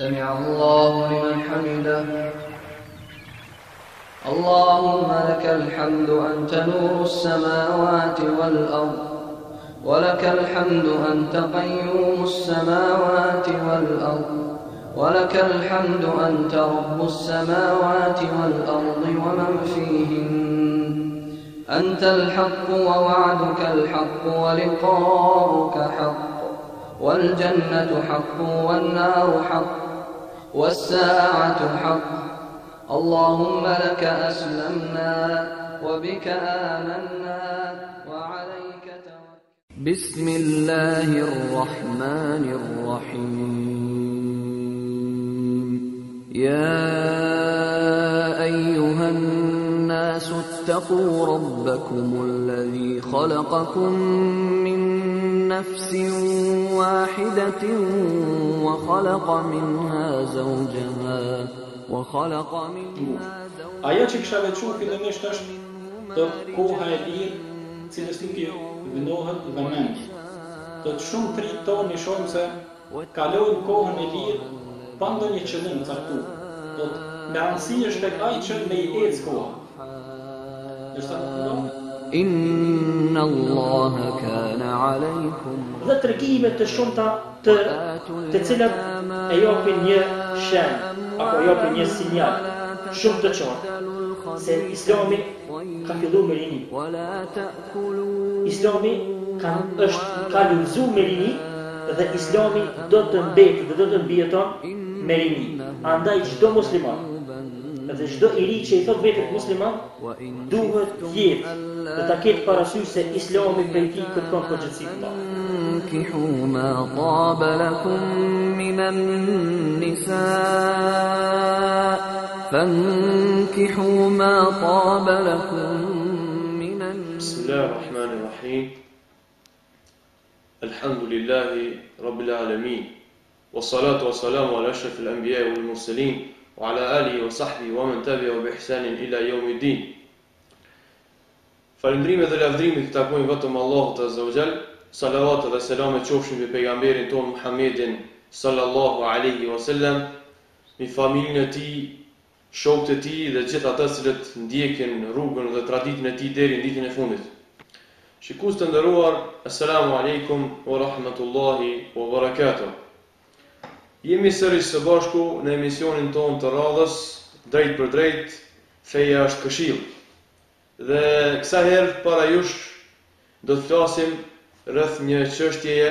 سمع الله لمن حمده اللهم لك الحمد أنت نور السماوات والأرض ولك الحمد أنت قيوم السماوات والأرض ولك الحمد أنت رب السماوات والأرض ومن فيهن أنت الحق ووعدك الحق ولقاؤك حق والجنة حق والنار حق والساعة حق اللهم لك أسلمنا وبك آمنا وعليك توكلنا بسم الله الرحمن الرحيم يا أيها الناس اتقوا ربكم الذي خلقكم من نفس واحدة Ajo që kisha veçu fillimisht është të koha e lirë, cilës nuk i vënohet vëmendje. Të shumë tri tonë shohim se kalojnë kohën e lirë pa ndonjë qëllim të caktuar. Do të me rëndësi është tek ai që me i ecë koha. Inna Allaha kana alaykum. Dhe tregime të shumta të cilat e japin një shenjë apo japin një sinjal shumë të qartë se Islami ka filluar me rini. Islami ka lulzuar me rini dhe Islami do të mbetë dhe do të mbijeton me rini. Andaj çdo musliman dhe çdo i ri që i thot vetë musliman duhet të jetë dhe ta ketë parasysh se Islami prej tij kërkon përgjegjësi. فانكحوا ما طاب لكم من النساء فانكحوا ما طاب لكم من النساء بسم الله الرحمن الرحيم الحمد لله رب العالمين والصلاة والسلام على أشرف الأنبياء والمرسلين وعلى آله وصحبه ومن تبعه بإحسان إلى يوم الدين. Falëndrime dhe lavdrime të takojnë vetëm Allahut Azza wa Jall. Salavat dhe selamet qofshin mbi pejgamberin ton Muhammedin sallallahu alaihi wasallam, mbi familjen e tij, shokët e tij dhe gjithë ata që ndjekin rrugën dhe traditën e tij deri në ditën e fundit. Shikues të nderuar, assalamu alaikum wa rahmatullahi wa barakatuh. Jemi sërish së bashku në emisionin ton të radhës Drejt për drejt, feja është këshill. Dhe kësa herë para jush do të flasim rreth një çështjeje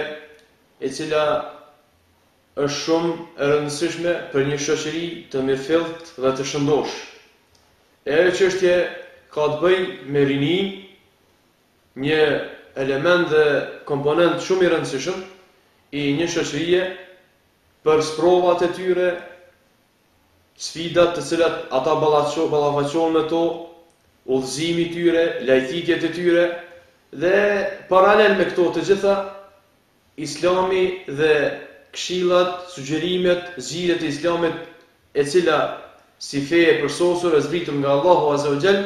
e cila është shumë e rëndësishme për një shoqëri të mirëfillt dhe të shëndosh. E ajo çështje ka të bëjë me rinin, një element dhe komponent shumë i rëndësishëm i një shoqërie për sprovat e tyre, sfidat të cilat ata ballafaqohen me to, udhëzimi i tyre, lajthitjet e tyre. Dhe paralel me këto të gjitha, Islami dhe këshillat, sugjerimet, zgjidhjet e Islamit e cila si fe e përsosur e zbritur nga Allahu Azza wa Jall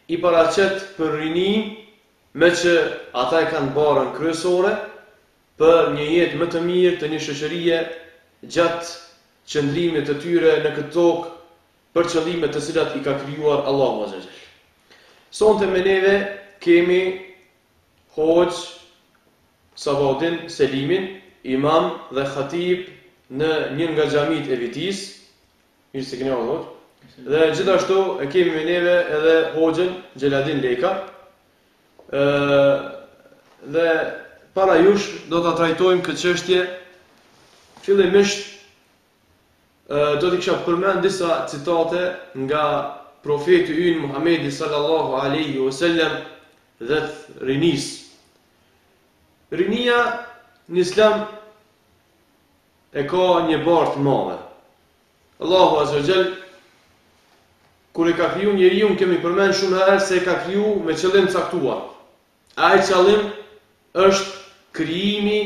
i paraqet për rinin, me që ata e kanë barën kryesore për një jetë më të mirë të një shoqërie gjatë qëndrimit të tyre në këtë tokë për qëllimet të cilat i ka krijuar Allahu Azza wa Jall. Sonte me neve kemi Hoxh Sabaudin Selimin, imam dhe khatib në një nga xhamit e Vitis, mirë se keni ardhur. Dhe gjithashtu e kemi me neve edhe Hoxhën Xheladin Leka. Dhe para jush do ta trajtojmë këtë çështje. Fillimisht do t'i kisha përmend disa citate nga profeti ynë Muhamedi sallallahu alaihi wasallam dhe rinis. Rinia në Islam e ka një barë të madhe. Allahu Azza wa Jall kur e ka kriju njeriun, kemi përmend shumë herë se e ka kriju me qëllim të caktuar. Ai qëllim është krijimi,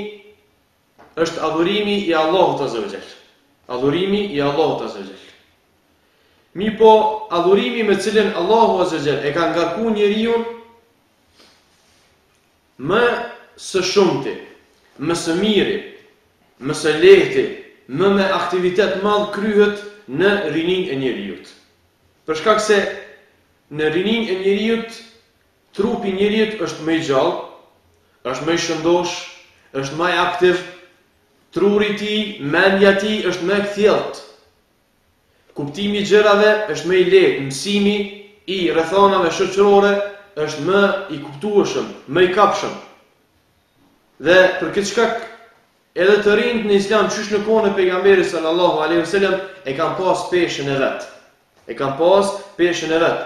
është adhurimi i Allahut Azza wa Jall. Adhurimi i Allahut Azza wa Jall. Mi po adhurimi me cilin Allahu Azza wa Jall e ka ngarku njeriun më së shumti, më së miri, më së lehti më me aktivitet madh kryhet në rinin e njeriut. Për shkak se në rinin e njeriut trupi i njeriut është më i gjallë, është më i shëndosh, është më aktiv, truri i tij, mendja e tij është më e thjellët. Kuptimi i gjërave është më i lehtë, mësimi i rrethonave shoqërore është më i kuptueshëm, më i kapshëm. Dhe për këtë shkak edhe të rinjt në Islam qysh në kohën e pejgamberit sallallahu alaihi wasallam e kanë pas peshën e vet. E kanë pas peshën e vet.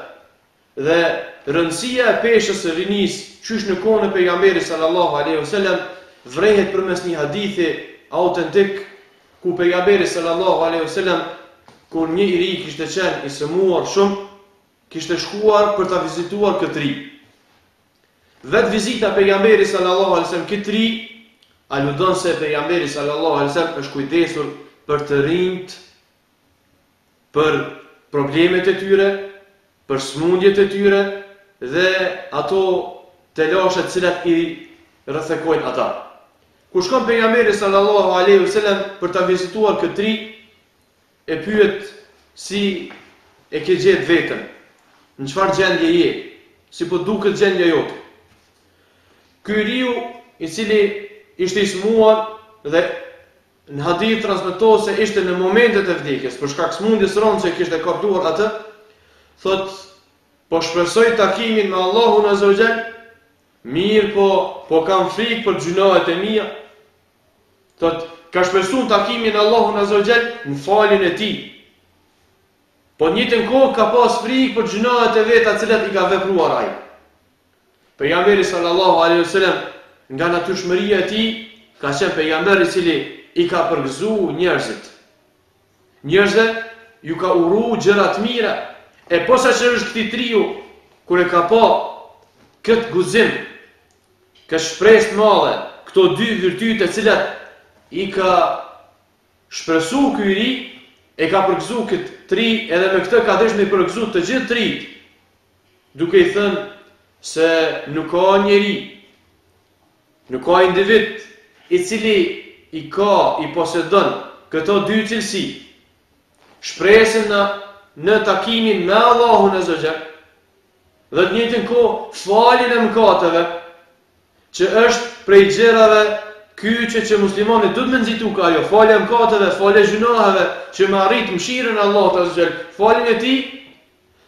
Dhe rëndësia e peshës së rinis qysh në kohën e pejgamberit sallallahu alaihi wasallam vrehet përmes një hadithi autentik ku pejgamberi sallallahu alaihi wasallam kur një i ri kishte qenë i sëmuar shumë, kishte shkuar për ta vizituar këtë ri. Vetë vizita pejgamberi sallallahu alaihi wasallam këtë ri aludon se pejgamberi sallallahu alaihi wasallam është kujdesur për të rinjt, për problemet e tyre, për smundjet e tyre dhe ato telashe të cilat i rrethekojnë ata. Kur shkon pejgamberi sallallahu alaihi wasallam për ta vizituar këtë ri, e pyet si e ke gjetë veten, në çfarë gjendje je, si po duket gjendja jote. Ky riu i cili ishte i smuar dhe në hadith transmetohet se ishte në momentet e vdekjes, për shkak smundjes rëndë që kishte kapluar atë, thot, po shpresoj takimin me Allahun azza wa jall, mirë po kam frikë për gjunohet e mia. Thot, ka shpresuar takimin me Allahun azza wa jall në faljen e tij. Po në njëjtën kohë ka pas frikë për gjunohet e veta të cilat i ka vepruar ai. Pejgamberi sallallahu alaihi wasallam nga natyrshmëria e tij ka qenë pejgamber i cili i ka përgëzuar njerëzit. Njerëzit ju ka uru gjëra të mira. E posa që është këtij triu kur e ka pa këtë guzim, këtë shpresë të madhe, këto dy virtyte të cilat i ka shpresu ky ri, e ka përgëzu këtë tri, edhe me këtë ka dëshme i përgëzu të gjithë trit, duke i thënë se nuk ka njeri, nuk ka individ i cili i ka, i posedon këto dy cilësi, shpresën në takimin me Allahun azza wa jall, dhe të njëjtën kohë faljen e mëkateve, që është prej gjërave kyçe që muslimani duhet me nxitu ka ajo, falja e mëkateve, falja e gjunaheve, që me arrit mëshirën e Allahut azza wa jall, faljen e tij,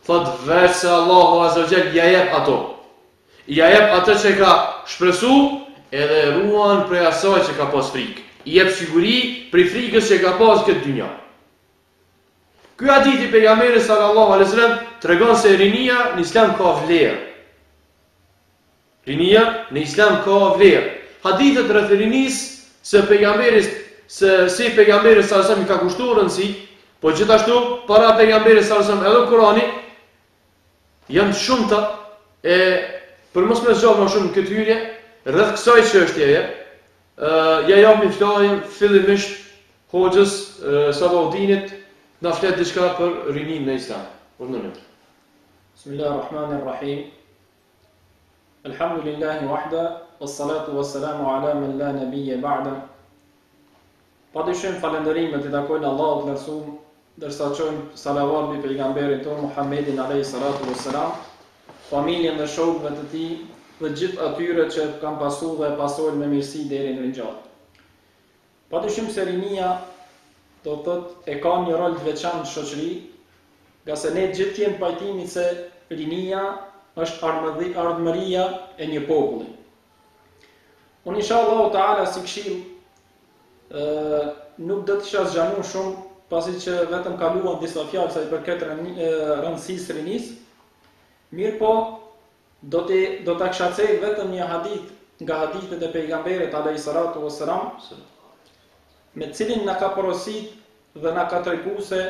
thot vetë se Allahu azza wa jall ja jep ato. Ja jep atë që ka shpresu, edhe ruan prej asaj që ka pas frikë. I jep siguri prej frikës që ka pas këtë dynja. Ky hadith i pejgamberit sallallahu alaihi wasallam tregon se rinia në Islam ka vlerë. Rinia në Islam ka vlerë. Hadithet rreth rinisë se pejgamberi sallallahu alaihi wasallam ka kushtuar rëndësi, po gjithashtu para pejgamberit sallallahu alaihi wasallam edhe Kurani janë shumëta e për mos më zgjodh më shumë këtë hyrje rreth kësaj çështjeje. Ja japim fjalën fillimisht hoxhës Salaudinit na flet diçka për rinin në Islam. Urdhëron. Bismillahirrahmanirrahim. Alhamdulillahi wahda, wassalatu wassalamu ala man la nabiyya ba'da. Padyshim falënderimet i takojnë Allahut lartësuar, ndërsa çojmë salavat mbi pejgamberin ton Muhammedin alayhi salatu wassalam, familjen dhe shokëve të tij dhe gjithë atyre që kanë pasur dhe pasojnë me mirësi deri në ringjallje. Padyshim se rinia do të thotë e ka një rol të veçantë në shoqëri, nga se ne gjithë jemi pajtimi se rinia është ardhmëria e një populli. Unë inshallah taala si këshill nuk do të isha zgjanuar shumë, pasi që vetëm kaluan disa fjalë sa i përket rëndësisë rinisë. Mirë po, do ta kisha thënë vetëm një hadith nga hadithet e pejgamberit alayhi salatu wassalam, me cilin na ka porosit dhe na ka treguar se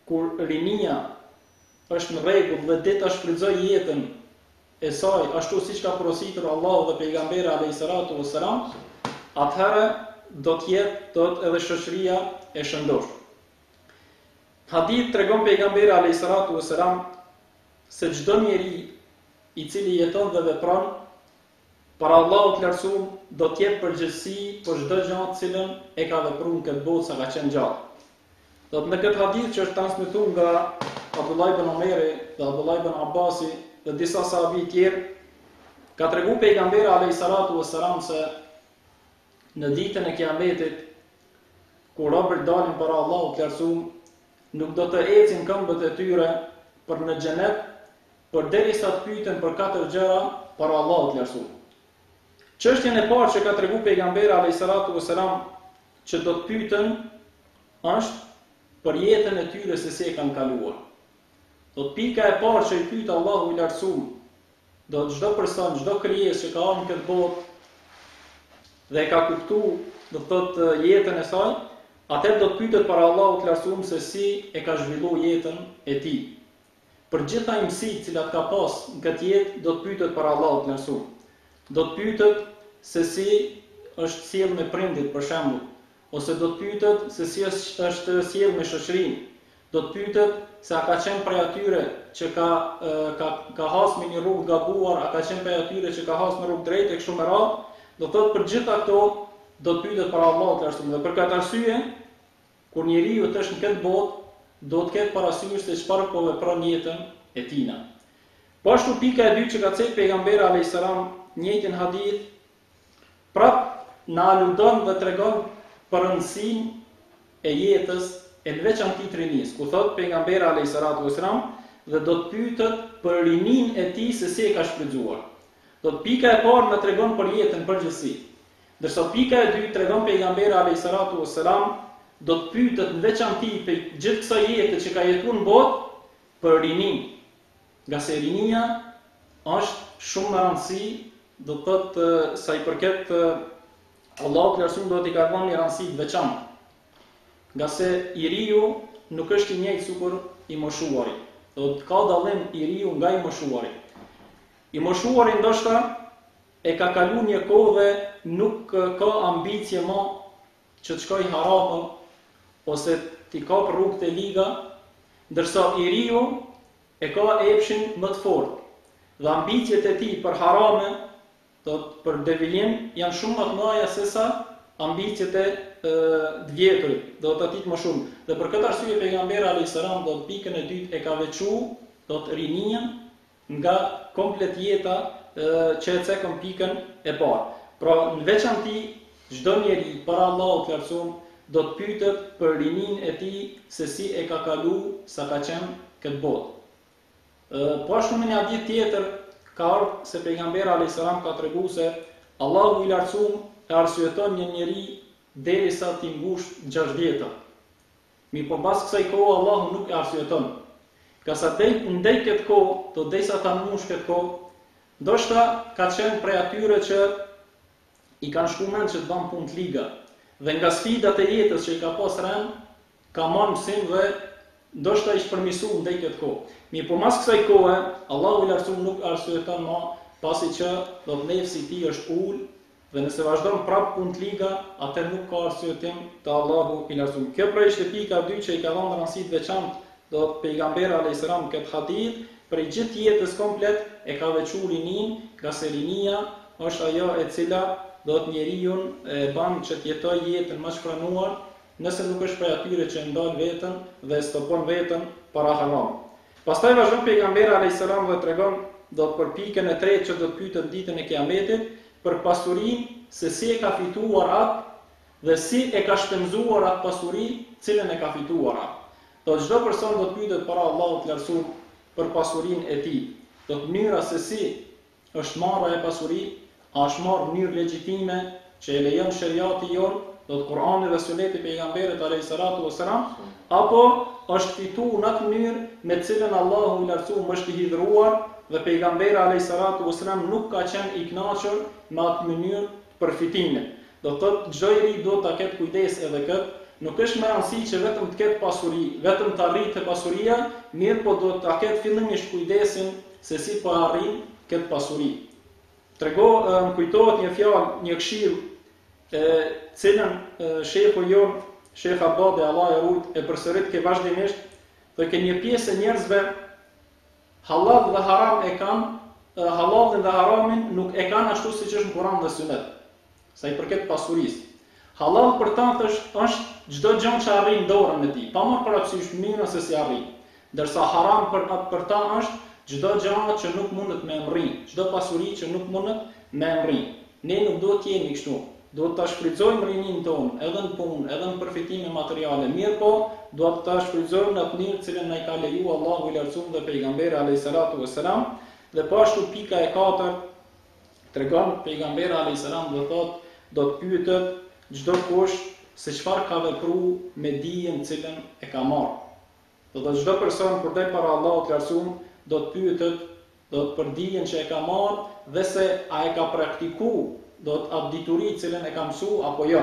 kur rinia është në rregull dhe dhe ta shfrytëzoj jetën e saj ashtu siç ka porositur Allahu dhe pejgamberi alayhi salatu wassalam, atëherë do të jetë edhe shoqëria e shëndoshur. Hadith tregon pejgamberi alayhi salatu wassalam se çdo njeri i cili jeton dhe vepron para Allahut lartësuar do të jetë përgjegjësi për çdo gjë të cilën e ka vepruar në këtë botë sa ka qenë gjallë. Do të në këtë hadith që është transmetuar nga Abdullah ibn Omeri dhe Abdullah ibn Abbasi dhe disa sahabi tjerë, ka treguar pejgamberi alayhi salatu wassalam se në ditën e Kiametit, kur robërit dalin para Allahut të lartësuar, nuk do të ecin këmbët e tyre për në xhenet, përderisa të pyeten për 4 gjëra para Allahut të lartësuar. Çështjen e parë që ka treguar pejgamberi alayhi salatu wassalam që do të pyeten është për jetën e tyre se si e kanë kaluar. Do të pika e parë që i pyet Allahu i lartësuar, do të çdo person, çdo krijesë që ka ardhur në këtë botë dhe ka kuptuar, do thotë jetën e saj, atëherë do të pyetet para Allahut të lartësuar se si e ka zhvilluar jetën e tij. Për gjitha mësitë që ka pas në këtë jetë, do të pyetet para Allahut të lartësuar. Do të pyetet se si është sjell me prindit për shembull, ose do të pyetet se si është sjell me shoqërinë. Do të pyetet se a ka qenë prej atyre që ka hasë me një rrugë gabuar, a ka qenë prej atyre që ka hasë në rrugë drejtë e kështu me radhë. Do thotë për gjitha këto do të pyetet para Allahut të lartësuar. Dhe për këtë arsye, kur njeriu është në këtë botë, do të ketë parasysh se çfarë po vepron jetën e tij. Po ashtu pika e dytë që ka thënë pejgamberi alayhis salam njëjtin hadith, prap na aludon dhe tregon për rëndësinë e jetës e në veçantë të rinisë, ku thot pejgamberi alayhis salatu wassalam, dhe do të pyetet për rininë e tij se si e ka shfrytzuar. Do të pika e parë na tregon për jetën përgjithësi. Ndërsa pika e dytë tregon pejgamberi alayhis salatu wassalam, do të pyetet në veçantë për gjithë kësaj jete që ka jetuar në botë për rininë. Nga se rinia është shumë në rëndësi, do të thotë sa i përket Allahu të lartësuar do t'i ka dhënë një rëndësi të veçantë. Nga se i riu nuk është i njëjtë sikur i moshuari. Do të ka dallim i riu nga i moshuari. I moshuari ndoshta e ka kaluar një kohë dhe nuk ka ambicie më që të shkojë haramën ose t'i kapë rrugët e liga, ndërsa i riu e ka epshin më të fortë. Dhe ambicjet e tij për harame, për devilim, janë shumë më të mëdha se sa ambicjet e të vjetrit, do të atit më shumë. Dhe për këtë arsye pejgamberi alayhis salam do të pikën e dytë e ka veçuar, do të rinien nga komplet jeta që e cekon pikën e parë. Pra në veçantë çdo njeri para Allahut të lartësuar do të pyetet për rininë e tij se si e ka kaluar sa ka qenë këtë botë. Po ashtu në një hadith tjetër ka ardhur se pejgamberi alayhis salam ka treguar se Allahu i lartësuar e arsyeton një njeri derisa t'i ngushtë 6 vjeta. Mirë, pas kësaj kohe Allahu nuk e arsyeton. Ka sa ndej këtë kohë, do derisa ta ngushtë këtë kohë, ndoshta ka qenë prej atyre që i kanë shkuar që të bëjnë punë të liga. Dhe nga sfidat e jetës që i ka pas rënë, ka marrë mësim dhe ndoshta i shpërmisu ndej këtë kohë. Mirë, pas kësaj kohe, Allahu i lartësuar nuk arsyeton më, pasi që do të nefsi i tij është ul, dhe nëse vazhdon prapë punë të liga, atë nuk ka arsyetim të Allahu i lartësuar. Kjo pra ishte pika 2 që i ka dhënë rëndësi të veçantë do pejgamberi alayhis salam këtë hadith, për gjithë jetës komplet e ka veçuar rinin, nga se rinia është ajo e cila do të njeriu e bën që të jetojë jetën më shpranuar, nëse nuk është prej atyre që ndal veten dhe stopon veten para haram. Pastaj vazhdon pejgamberi alayhis salam dhe tregon do për pikën e tretë që do të pyetet ditën e Kiametit për pasurinë se si e ka fituar atë dhe si e ka shpenzuar atë pasuri, cilën e ka fituar atë. Do çdo person do të pyetet para Allahut të lartësuar për pasurinë e tij. Do të mënyra se si është marrë e pasuri, a është marrë në mënyrë legjitime që e lejon shariati jon, do të Kurani dhe Suneti pejgamberit alayhis salatu wassalam, apo është fituar në atë mënyrë me të cilën Allahu i lartësuar është i hidhruar dhe pejgamberi alayhis salatu wassalam nuk ka qenë i kënaqur me atë mënyrë të përfitimit. Do thotë çdo njeri do ta ketë kujdes edhe këtë. Nuk është më rëndësi që vetëm të ketë pasuri, vetëm të arritë pasuria, mirë po do të ketë fillimisht kujdesin se si po arrin këtë pasuri. Më kujtohet një fjalë, një këshill, cilën shehu jon, Sheh Abadi Allah e rujt, e përsërit ke vazhdimisht, dhe ke një pjesë e njerëzve halal dhe haram e kanë halalin dhe haramin nuk e kanë ashtu siç është në Kur'an dhe Sunet, sa i përket pasurisë. Halal për ta është çdo gjë që arrin dorën e tij, pa marrë parasysh mirë se si arrin. Ndërsa haram për ta është çdo gjë që nuk mundet me emrrin, çdo pasuri që nuk mundet me emrrin. Ne nuk duhet të jemi kështu. Duhet ta shfrytëzojmë rinin tonë, edhe në punë, edhe në përfitime materiale. Mirë po, duhet ta shfrytëzojmë në atë mënyrë cilën na i ka lejuar Allahu i lartësuar dhe pejgamberi alayhis salatu wassalam. Dhe po ashtu pika e 4 tregon pejgamberi alayhis salam do thotë, do të pyetet çdo kush se çfarë ka vepruar me dijen cilën e ka marrë. Do të çdo person kur del para Allahut të lartësuar do të pyetet për dijen që e ka marrë dhe se a e ka praktikuar do të atë dituri cilën e ka mësu apo jo.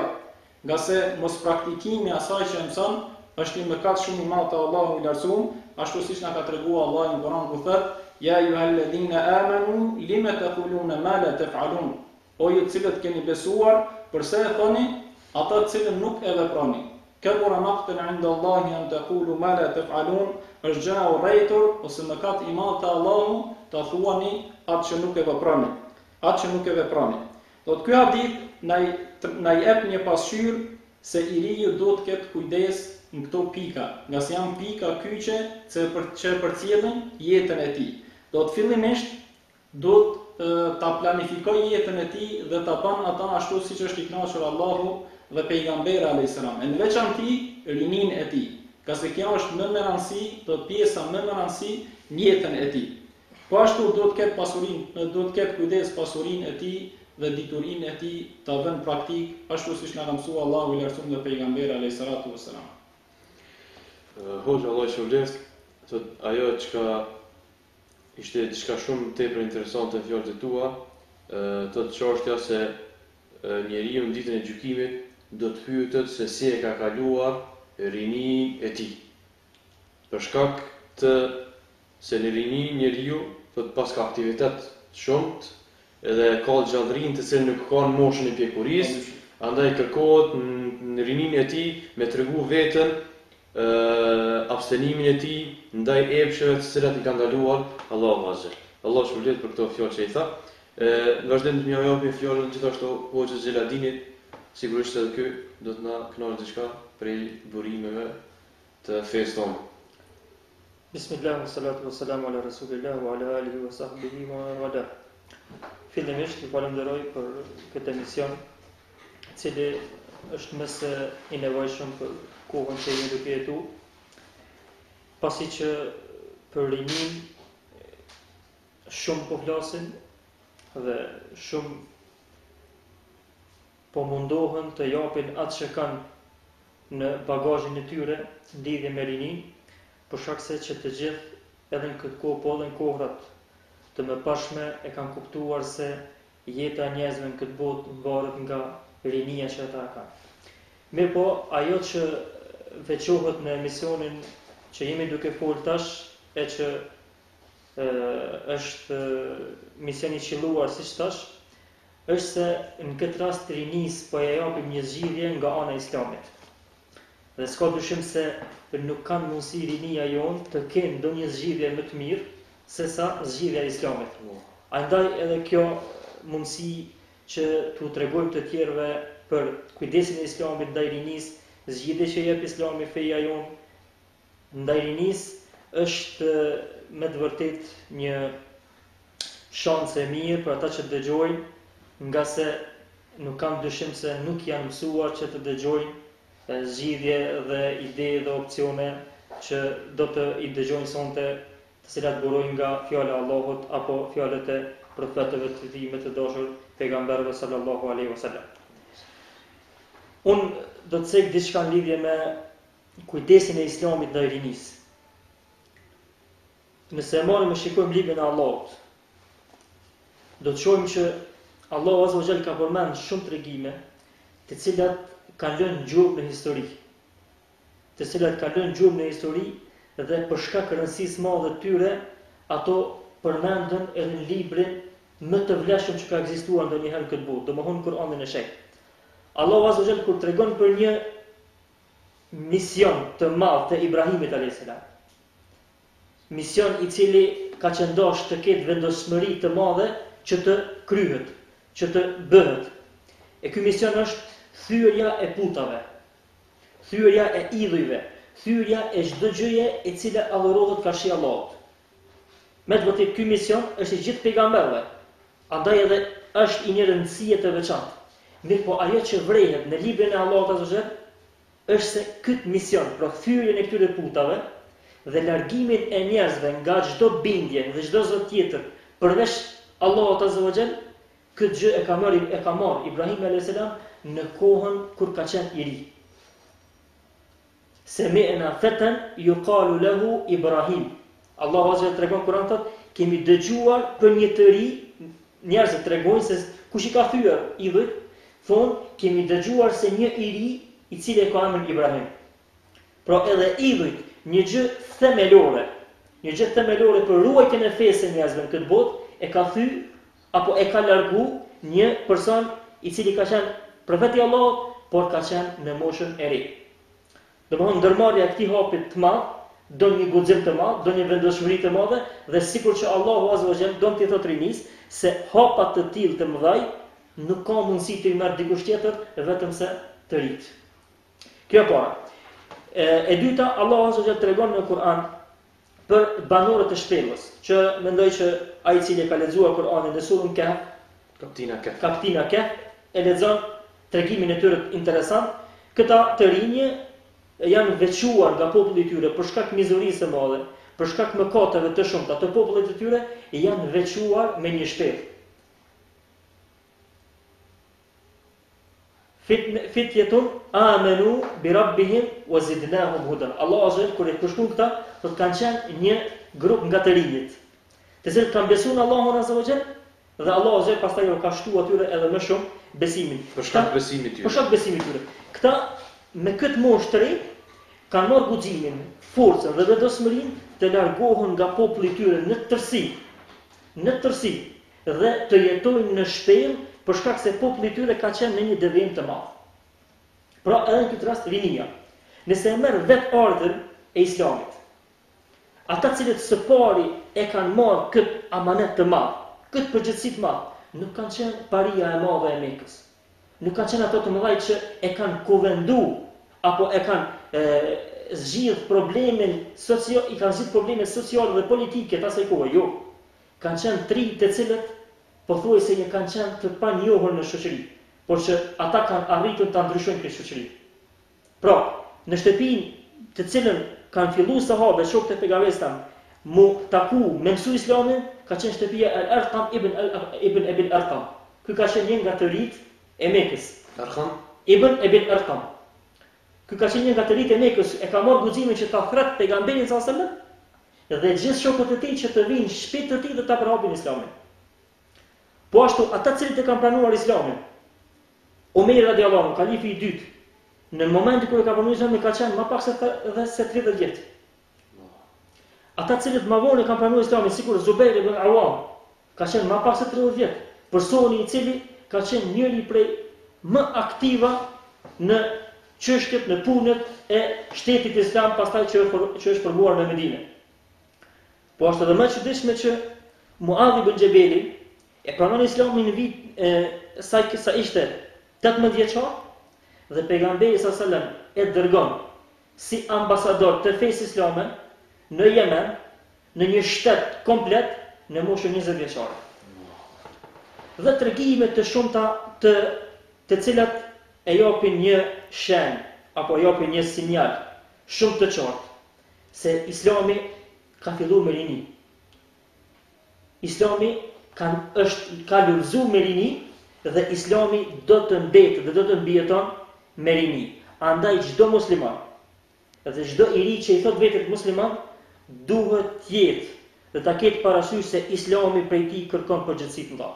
Nga se mos praktikimi asaj që mëson është një mëkat shumë i madh te Allahu i lartësuar, ashtu siç na ka treguar Allahu në Kur'an ku thotë: "Ya ayyuhalladhina amanu lima taquluna ma la taf'alun." O ju të cilët keni besuar, përse e thoni ata të cilën nuk e veproni. Kabura maqtan 'inda Allahi an taqulu ma la taf'alun, është gjë e urrëtur ose mëkat i madh te Allahu ta thuani atë që nuk e veproni. Atë që nuk e veproni. Do të ky hadith na jep një pasqyrë se i riu duhet të ketë kujdes në këto pika, nga se janë pika kyçe që përcjellin jetën e tij. Do të fillimisht duhet ta planifikojë jetën e tij dhe ta bën ata ashtu siç është i kënaqur Allahu dhe pejgamberi alayhis salam. Në veçantë rinin e tij, ka se kjo është më me rëndësi, do të pjesa më me rëndësi në jetën e tij. Po ashtu duhet të ketë pasurinë, duhet të ketë kujdes pasurinë e tij dhe diturinë e tij ta vënë praktik, ashtu siç na ka mësuar Allahu i lartësuar dhe pejgamberi alayhis salatu wassalam. Hoxha Allah i shpëlbeft, thotë ajo çka ishte diçka shumë tepër interesante në fjalët e tua, thotë çështja se njeriu në ditën e gjykimit do të pyetet se si e ka kaluar rinin e tij. Për shkak të se në rinin njeriu thotë pas ka aktivitet shumët, edhe ka gjallërinë të cilën nuk ka në moshën e pjekurisë, andaj kërkohet në rinin e tij me tregu veten abstenimin e tij ndaj epsheve të cilat i ka ndaluar Allahu azza. Allah shpëlbet për këto fjalë që i tha. Vazhdojmë të më japim fjalën gjithashtu Hoxhës Xheladinit, sigurisht edhe ky do të na kënaqë diçka prej burimeve të fesë tonë. Bismillah, salatu wassalamu ala rasulillah wa ala alihi wa sahbihi wa wala. Fillimisht ju falenderoj për këtë emision, i cili është më së i nevojshëm për kohën që jemi duke jetu, pasi që për rinin shumë po flasin dhe shumë po mundohen të japin atë që kanë në bagazhin e tyre në lidhje me rinin, për shkak se që të gjithë edhe në këtë kohë, po edhe në kohrat të mëparshme e kanë kuptuar se jeta e njerëzve në këtë botë mbaret nga rinia që ata kanë. Mirë po, ajo që veçohet në emisionin që jemi duke folë tash, e që është misioni qelluar siç tash, është se në këtë rast rinis po ja japim një zgjidhje nga ana e Islamit. Dhe s'ka dyshim se nuk kanë mundësi rinia jonë të kenë ndonjë zgjidhje më të mirë se sa zgjidhja e Islamit. Andaj edhe kjo mundësi që t'u tregojmë të tjerëve për kujdesin e Islamit ndaj rinis, zgjidhja që jep Islami feja jonë ndaj rinis, është me të vërtet një shansë e mirë për ata që dëgjojnë, nga se nuk kam dyshim se nuk janë mësuar që të dëgjojnë zgjidhje dhe ide dhe opcione që do të i dëgjojnë sonte, të cilat burojnë nga fjala e Allahut apo fjalët e profetëve të tij me të dashur pejgamberëve sallallahu alaihi wasallam. Unë do të cek diçka në lidhje me kujdesin e Islamit ndaj rinis. Nëse marrim e shikojmë librin e Allahut, do të shohim që Allahu azza wa jall ka përmend shumë tregime, të cilat kanë lënë gjurmë në histori. Dhe për shkak të rëndësisë madhe të tyre, ato përmenden edhe në librin më të vlefshëm që ka ekzistuar ndonjëherë në këtë botë, domethënë Kur'anin e Sheh. Allahu azza wa jall kur tregon për një mision të madh të Ibrahimit alayhis salam, mision i cili ka qëndosh të ketë vendosmëri të madhe që të kryhet, që të bëhet. E ky mision është thyerja e putave, thyerja e idhujve, thyerja e çdo gjëje e cila adhurohet ka shi Allahut. Me të vërtetë ky mision është i gjithë pejgamberëve, andaj edhe është i një rëndësie të veçantë. Mirë po ajo që vrehet në librin e Allahut azza është se këtë mision, pra thyrjen e këtyre putave dhe largimin e njerëzve nga çdo bindje dhe çdo zot tjetër përveç Allahut azza wa jall, këtë gjë e ka marrë Ibrahim alayhis salam në kohën kur ka qenë i ri. Sami'na fatan yuqalu lahu Ibrahim. Allahu azza wa jall tregon Kur'an thotë, kemi dëgjuar për një të ri, njerëzit tregojnë se kush i ka thyer idhujt, thonë kemi dëgjuar se një i ri i cili e ka emrin Ibrahim. Pra edhe idhujt, një gjë themelore për ruajtjen e fesë e njerëzve në këtë botë, e ka thyr apo e ka largu një person i cili ka qenë profeti i Allahut, por ka qenë në moshën e ri. Domthonë ndërmarrja e këtij hapi të madh do një guxim të madh, do një vendosmëri të madhe dhe sikur që Allahu azza wa jall don t'i thotë rinis se hapa të tillë të mëdhaj nuk ka mundësi të i marrë dikush tjetër vetëm se të rit. Kjo e para. E dyta, Allahu azza wa jall tregon në Kur'an për banorët e shpellës, që mendoj që ai i cili ka lexuar Kur'anin në surën Kahf, Kaptina Kahf, e lexon tregimin e tyre interesant. Këta të rinje janë veçuar nga populli i tyre për shkak mizorisë së madhe, për shkak mëkateve të shumta të popullit të tyre, janë veçuar me një shpellë. Fitjetun amenu bi rabbihim wa zidnahum hudan. Allahu azza wa jall kur e përshkruan këta, do të kanë qenë një grup nga të rinjit, të cilët kanë besuar në Allahun azza wa jall dhe Allahu azza wa jall pastaj u ka shtuar atyre edhe më shumë besimin. Për shkak besimit tyre. Këta me këtë moshë të re kanë marrë guximin, forcën dhe vendosmërinë të largohen nga populli i tyre në tërësi dhe të jetojnë në shpellë për shkak se populli i tyre ka qenë në një devijim të madh. Pra edhe në këtë rast rinia, nëse e merr vetë ardhën e Islamit, ata cilët së pari e kanë marrë këtë amanet të madh, këtë përgjegjësi të madh, nuk kanë qenë paria e madhe e Mekës. Nuk kanë qenë ato të mëdha që e kanë kuvendu apo e kanë zgjidh problemin social, i kanë zgjidh problemet sociale dhe politike të asaj kohe, jo. Kanë qenë tri të cilët pothuajse një kanë qenë të panjohur në shoqëri, por që ata kanë arritur ta ndryshojnë këtë shoqëri. Pra, në shtëpinë të cilën kanë filluar sahabët, shokët e pejgamberit mu taku me mësu Islamin, ka qenë shtëpia Al-Arqam ibn Abi Al-Arqam. Ky ka qenë një nga të rit e Mekës. Ibn Abi Al-Arqam. Ky ka qenë një nga të rit e Mekës, e ka marrë guximin që ta thret pejgamberin sallallahu alajhi wasallam dhe gjithë shokët e tij që të vinë shtëpi të tij dhe ta përhapin Islamin. Po ashtu, ata cilët e kanë pranuar Islamin, Omeri radiallahu anhu, kalifi i dytë, në momentin kur e ka pranuar Islamin ka qenë më pak se 30 vjet. Ata cilët më vonë e kanë pranuar Islamin, sikur Zubair ibn Awam, ka qenë më pak se 30 vjet. Personi i cili ka qenë njëri prej më aktiva në çështjet, në punët e shtetit islam pastaj që është formuar në Medinë. Po është edhe më e çuditshme që Muadh ibn Jabeli e pranon Islamin në vit sa ishte 18 vjeçar dhe pejgamberi sallallahu alajhi wasallam e dërgon si ambasador të fesë islame në Yemen, në një shtet komplet në moshën 20 vjeçare. Dhe tregime të shumta të cilat e japin një shenjë apo japin një sinjal shumë të qartë se Islami ka filluar me rini. Islami ka lulëzuar me rini dhe Islami do të mbetë dhe do të mbijeton me rini. Andaj çdo musliman dhe çdo i ri që i thot vetë musliman duhet të jetë dhe ta ketë parasysh se Islami prej tij kërkon përgjegjësi të mëdha.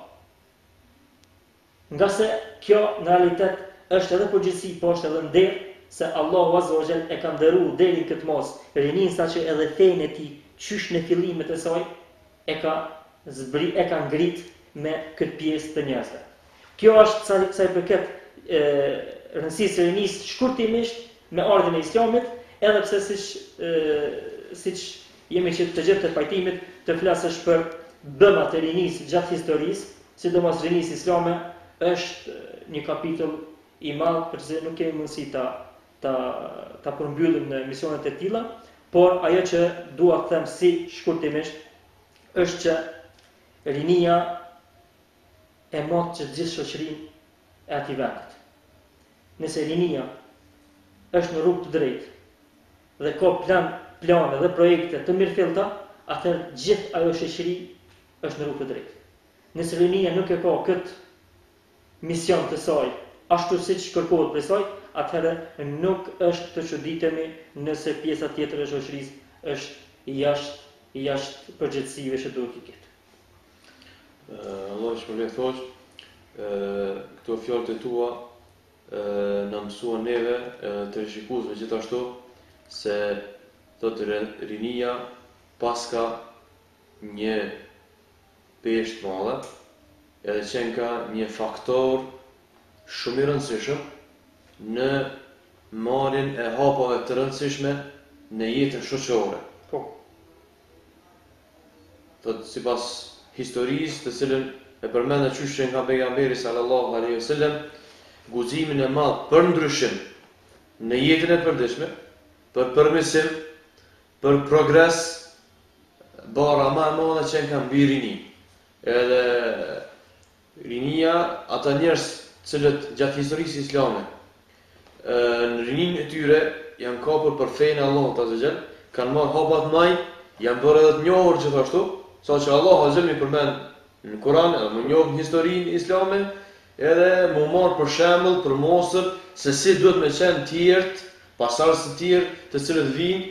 Nga se kjo në realitet është edhe përgjegjësi, po është edhe nder, se Allahu azza wa jall e ka nderuar deri këtë mos, rinin saqë edhe fenë e tij, qysh në fillimet e saj e ka ngrit me këtë pjesë të njerëzve. Kjo është sa i përket rëndësisë së rinisë shkurtimisht me ardhen e Islamit, edhe pse siç jemi që të gjithë të pajtimit të flasësh për dëmat e rinisë gjatë historisë, sidomos rinisë islame, është një kapitull i madh, përse nuk kemi mundësi ta përmbyllim në misionet e tilla, por ajo që dua të them si shkurtimisht është që rinia e mot që gjithë shoqërinë e atij vendit. Nëse rinia është në rrugë të drejtë dhe ka plane dhe projekte të mirëfillta, atëherë gjithë ajo shoqëri është në rrugë të drejtë. Nëse rinia nuk e ka këtë mision të saj, ashtu siç kërkohet prej saj, atëherë nuk është të çuditemi nëse pjesa tjetër e shoqërisë është jashtë përgjegjësive që duhet të ketë. Allah shpërblet thosh, këto fjalët e tua na mësuan neve të shikuesve gjithashtu se rinia paska një peshë të madhe, edhe qenë ka një faktor shumë i rëndësishëm në marrjen e hapave të rëndësishme në jetën shoqërore. Po. Sipas historisë të cilën e përmendet qysh nga pejgamberi sallallahu alaihi wasallam, guximin e madh për ndryshim në jetën e përditshme, për përmirësim, për progres, bara më e madhe që ka mbi rini. Edhe rinia, ata njerëz cilët gjatë historisë islame në rinin e tyre janë kapur për fenë e Allahut azza wa jall, kanë marrë hapa të mëdha, janë bërë edhe të njohur gjithashtu, saqë Allahu azza wa jall i përmend në Kur'an, edhe më njoh në historinë islame, edhe më marr për shembull, për mosër se si duhet me qenë tjertë, pasardhës të tjerë, të cilët vijnë,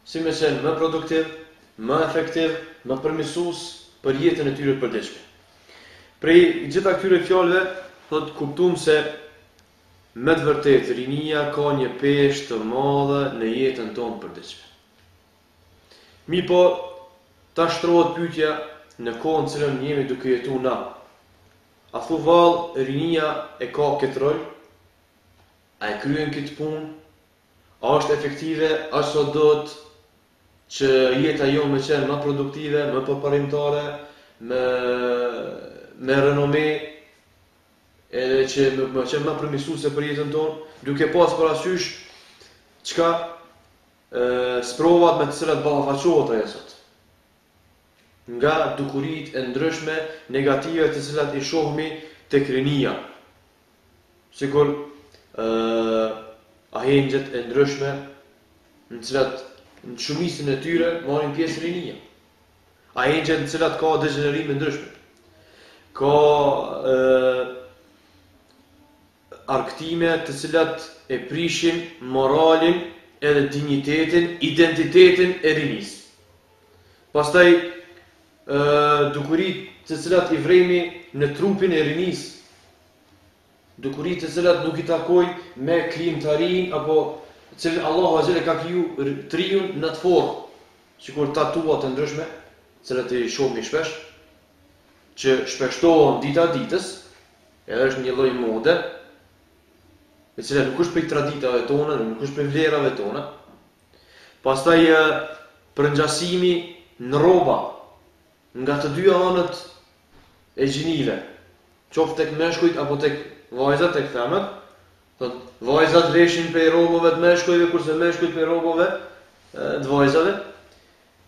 si me qenë më produktiv, më efektiv, më përmirësues për jetën e tyre të përditshme. Prej gjitha këtyre fjalëve, kuptuam se me të vërtetë rinia ka një peshë të madhe në jetën tonë të përditshme. Po, ta shtrohet pyetja në kohën cilën jemi duke jetuar na. A thu vallë rinia e ka këtë rol? A e kryen këtë punë? A është efektive? A sot duhet që jeta jonë me qenë më produktive, më përparimtare, me renome, edhe që më qenë më përmirësuese për jetën tonë, duke pas parasysh çka sprovat me të cilat ballafaqohet ajo sot. Nga dukuritë e ndryshme negative të cilat i shohmi tek rinia. Sikur ahengjet e ndryshme në cilat në shumicën e tyre marrin pjesë rinia. Ahengjet në cilat ka degenerime ndryshme. Ka argëtime të cilat e prishin moralin edhe dignitetin, identitetin e rinisë. Pastaj dukurit të cilat i vremi në trupin e rinisë, dukurit të cilat nuk i takojnë me krijimtarin apo cilën Allahu azza ka kriju triun në të formë, sikur tatuat e ndryshme, të cilat i shohim shpesh, që shpeshtohen dita ditës, edhe është një lloj mode, e cila nuk është prej traditave tona, nuk është prej vlerave tona. Pastaj përngjasimi në rroba nga të dy anët e gjinive, qoftë tek meshkujt apo tek vajzat, tek femrat. Vajzat veshin prej rrobave të meshkujve, kurse meshkujt prej rrobave të vajzave.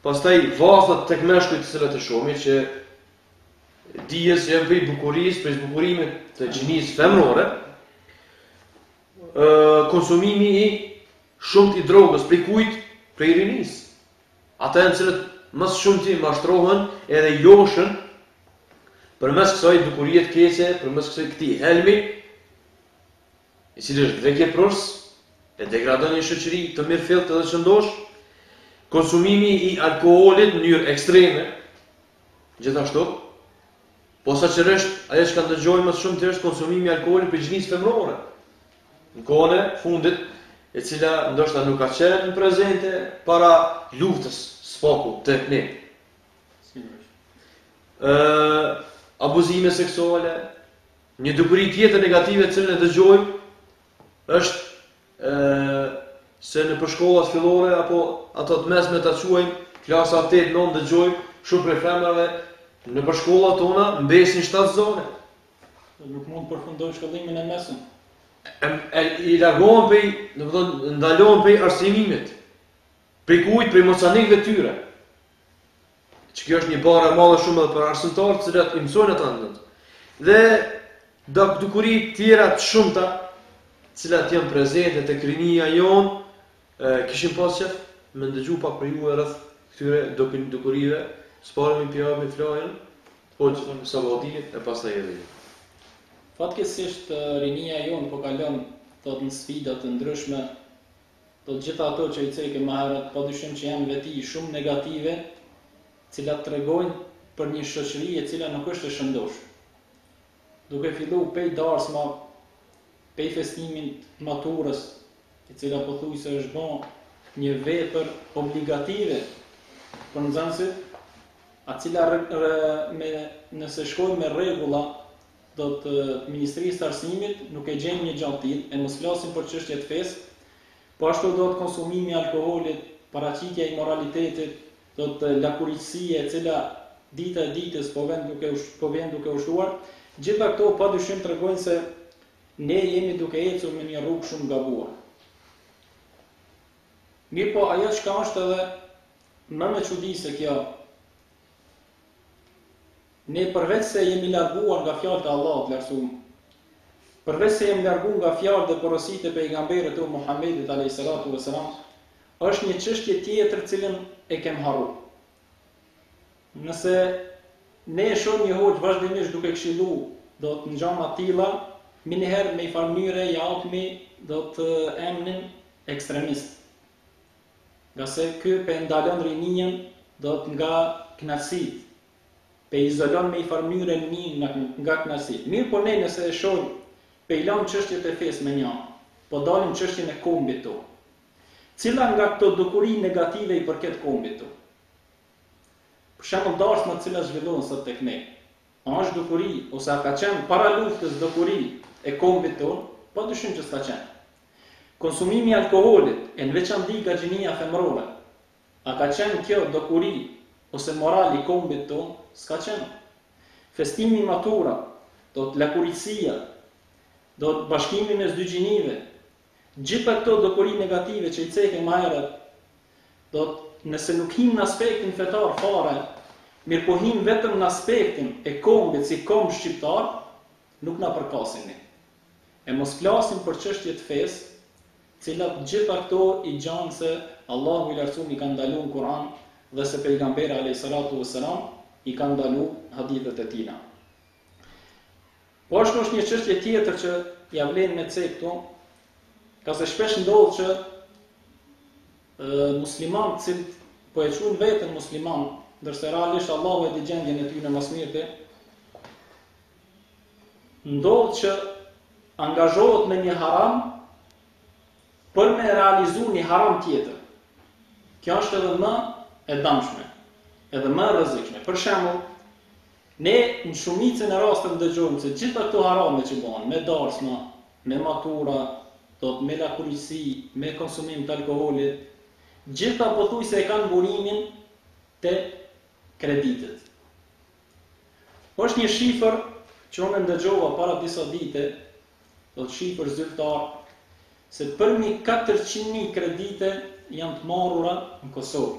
Pastaj vathët tek meshkujt të cilat e shohim që dijes janë prej bukurisë, prej bukurimit të gjinisë femrore. Konsumimi i shumt i drogës, prej kujt? Prej rinisë. Ata janë cilët më shumti mashtrohen edhe joshën përmes kësaj dukurie të keqe, përmes këtij helmi, i cili është vdekje prors, e degradon një shoqëri të mirëfillt edhe shëndosh. Konsumimi i alkoolit në mënyrë ekstreme, gjithashtu. Posaçërisht ajo që ndëgjojmë më shumë të është konsumimi i alkoolit për gjinisë femrore. Në kohën e fundit, e cila ndoshta nuk ka qenë prezente para luftës sfaku tek ne. Abuzime seksuale, një dukuri tjetër negative të cilën e dëgjojmë është se në shkollat fillore apo ato të mesme ta quajmë klasa 8-9 dëgjoj shumë prej femrave në përshkollat tona mbesin 7 zone. Nuk mund të përfundojnë shkollimin e mesëm. I largohen prej, domethënë ndalohen prej arsimimit. Prej kujt, prej mocanikëve tyre. Që kjo është një barë e madhe shumë edhe për arsimtarët, të cilat i mësojnë ata ndonjë. Dhe dukuri tjera të shumta, të cilat janë prezente tek rinia jon, kishin pas qef me ndëgju pak për ju rreth këtyre dukurive, s'paremi pjavë flajën, po sabahudinit e pastaj edhe. Fatkeqësisht rinia jon po kalon thot në sfida të ndryshme, do gjitha ato që i cekë më herët, padyshim që janë veti shumë negative, cilat tregojnë për një shoqëri e cila nuk është e shëndosh. Duke fillu pej darsma, pej festimin të maturës, e cila pothuajse është bën një vepër obligative për nxënësit, a cila nëse shkojmë me rregulla do të Ministrisë së Arsimit nuk e gjejmë një gjë të tillë, e mos flasim për çështje të fesë, po ashtu do të konsumimi i alkoolit, paraqitja e immoralitetit, do të lakurisia e cila dita e ditës po vjen duke ushtuar, gjitha këto padyshim tregojnë se ne jemi duke ecur me një rrugë shumë gabuar. Mirë po, ajo çka është edhe më me çudi se kjo, ne përveç se jemi larguar nga fjalët e Allahut lartësuar, përveç se jemi larguar nga fjalët dhe porositë e pejgamberit tonë Muhamedit alayhis salatu vesselam, është një çështje tjetër cilën e kem harruar. Nëse ne e shohim një hoxh vazhdimisht duke këshillu, do të në gjama tilla, minëherë me i farmyre japmi do të emnin ekstremist. Nga se ky pe ndalon rinien do të nga knasit, pe izolon me i farmyre një nga knasit. Mirë po ne nëse e shohim pe i lam çështjet e fesë me një, po dalim çështjen e kombit to. Cila nga këto dukuri negative i përket kombit to? Për shembull darsma të cilat zhvillohen sot tek ne. A është dukuri ose a ka qenë para luftës dukuri e kombit ton? Padyshim që s'ka qenë. Konsumimi i alkoolit, e në veçanti gaxhinia femrore, a ka qenë kjo dukuri ose moral i kombit ton? S'ka qenë. Festimi i matura, do të lakurisia, do të bashkimi mes dy gjinive, gjitha këto dukuri negative që i cekë më herët, do të nëse nuk him në aspektin fetar fare, mirë po him vetëm në aspektin e kombit si komb shqiptar, nuk na përkasin ne. E mos flasim për çështje të fesë, cilat gjitha këto i gjanë se Allahu i lartësuar i ka ndaluar në Kur'an dhe se pejgamberi alayhis salatu vesselam i ka ndaluar hadithet e tina. Po është një çështje tjetër që ja vlen me cek këtu, ka se shpesh ndodh që musliman cilët po e quajnë veten musliman, ndërsa realisht Allahu e di gjendjen e tyre më së miri, ndodh që angazhohet me një haram për me realizu një haram tjetër. Kjo është edhe më e dëmshme, edhe më e rrezikshme. Për shembull, ne në shumicën e rasteve dëgjojmë se gjitha këto harame që bëhen, me darsma, me matura, me lakurisi, me konsumim të alkoolit, gjitha pothuajse e kanë burimin te kreditet. Është një shifër që unë ndëgjova para disa dite, do të shifër zyrtar, se përmi 400.000 kredite janë të marrura në Kosovë,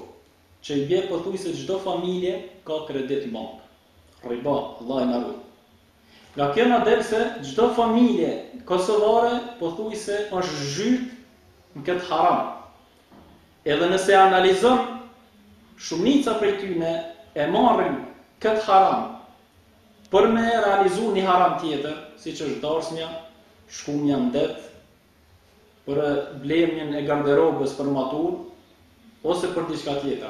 që i bje pothuajse çdo familje ka kredit në bankë. Riba, Allah e na ruaj. Nga kjo na del se çdo familje kosovare pothuajse është zhyt në këtë haram. Edhe nëse analizon, shumica prej tyre e marrin këtë haram për me realizu një haram tjetër, siç është darsmja, shkumja në det, për blerjen e garderobës për matur, ose për diçka tjetër.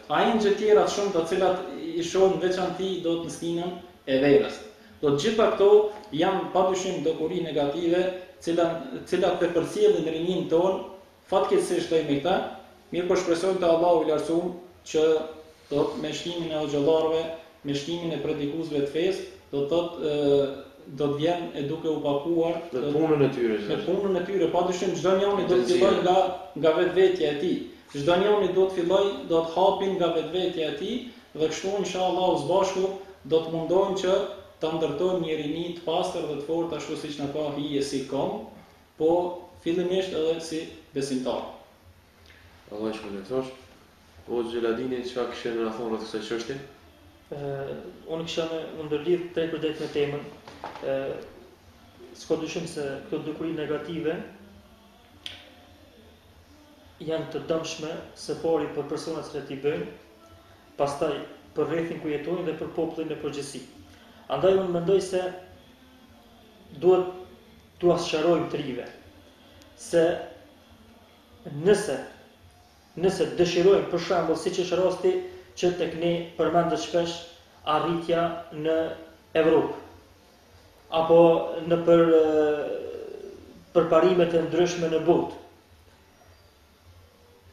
Ajnë tjera të shumë të cilat i shohin veçanti do të në stinën e verës. Do të gjitha këto janë padyshim dukuri negative, cilat të përcjellin rinin ton, fatkeqësisht me këta, mirë po shpresojmë te Allahu i lartësuar që do të me shtimin e xhallarëve, me shtimin e predikuesve të fesë, do të vjen e duke u pakuar në punën e tyre. Në punën e tyre, padyshim çdo njeri do të fillojë nga vetvetja e tij. Çdo njeri do të filloj, do të hapin nga vetvetja e tij dhe kështu inshallah së bashku do të mundohen që ta ndërtojnë një rini të pastër dhe të fortë ashtu siç na ka hije si kom, po fillimisht edhe si besimtar. Allah i shpëlbetosh. O Xheladini, çka kishe na thonë rreth kësaj çështje? Unë kisha më ndërlidh drejt për drejt me temën. S'ka dyshim se këto dukuri negative janë të dëmshme së pari për personat që t'i bëjnë, pastaj për rrethin ku jetojnë dhe për popullin në përgjithësi. Andaj unë mendoj se duhet t'u sqarojmë të rive se nëse dëshirojmë për shembull siç është rasti që tek ne përmendet shpesh arritja në Evropë apo në përparimet e ndryshme në botë.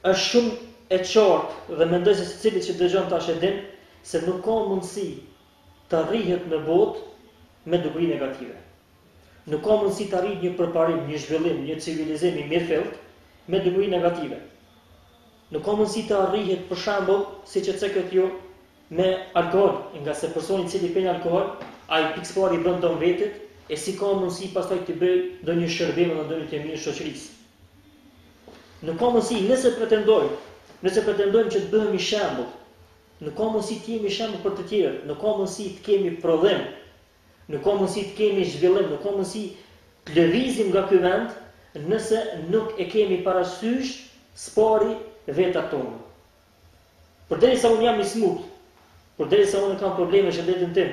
Është shumë e qartë dhe mendoj se secili që dëgjon tash e din se nuk ka mundësi të arrihet në botë me dukuri negative. Nuk ka mundësi të arrijë një përparim, një zhvillim, një civilizim i mirëfillt me dukuri negative. Nuk ka mundësi të arrihet për shembull, siç e cekët ju, me alkool, nga se personi i cili pin alkool, ai pikëpari bën don vetit, e si ka mundësi pastaj të bëj ndonjë shërbim apo ndonjë të mirë shoqërisë. Nuk ka mundësi nëse pretendojmë që të bëhemi shembull. Nuk ka mundësi të jemi shembull për të tjerët, nuk ka mundësi të kemi prodhim, nuk ka mundësi të kemi zhvillim, nuk ka mundësi të lëvizim nga ky vend nëse nuk e kemi parasysh spari vetat tonë. Përderisa unë jam i smut, përderisa unë kam probleme në shëndetin tim,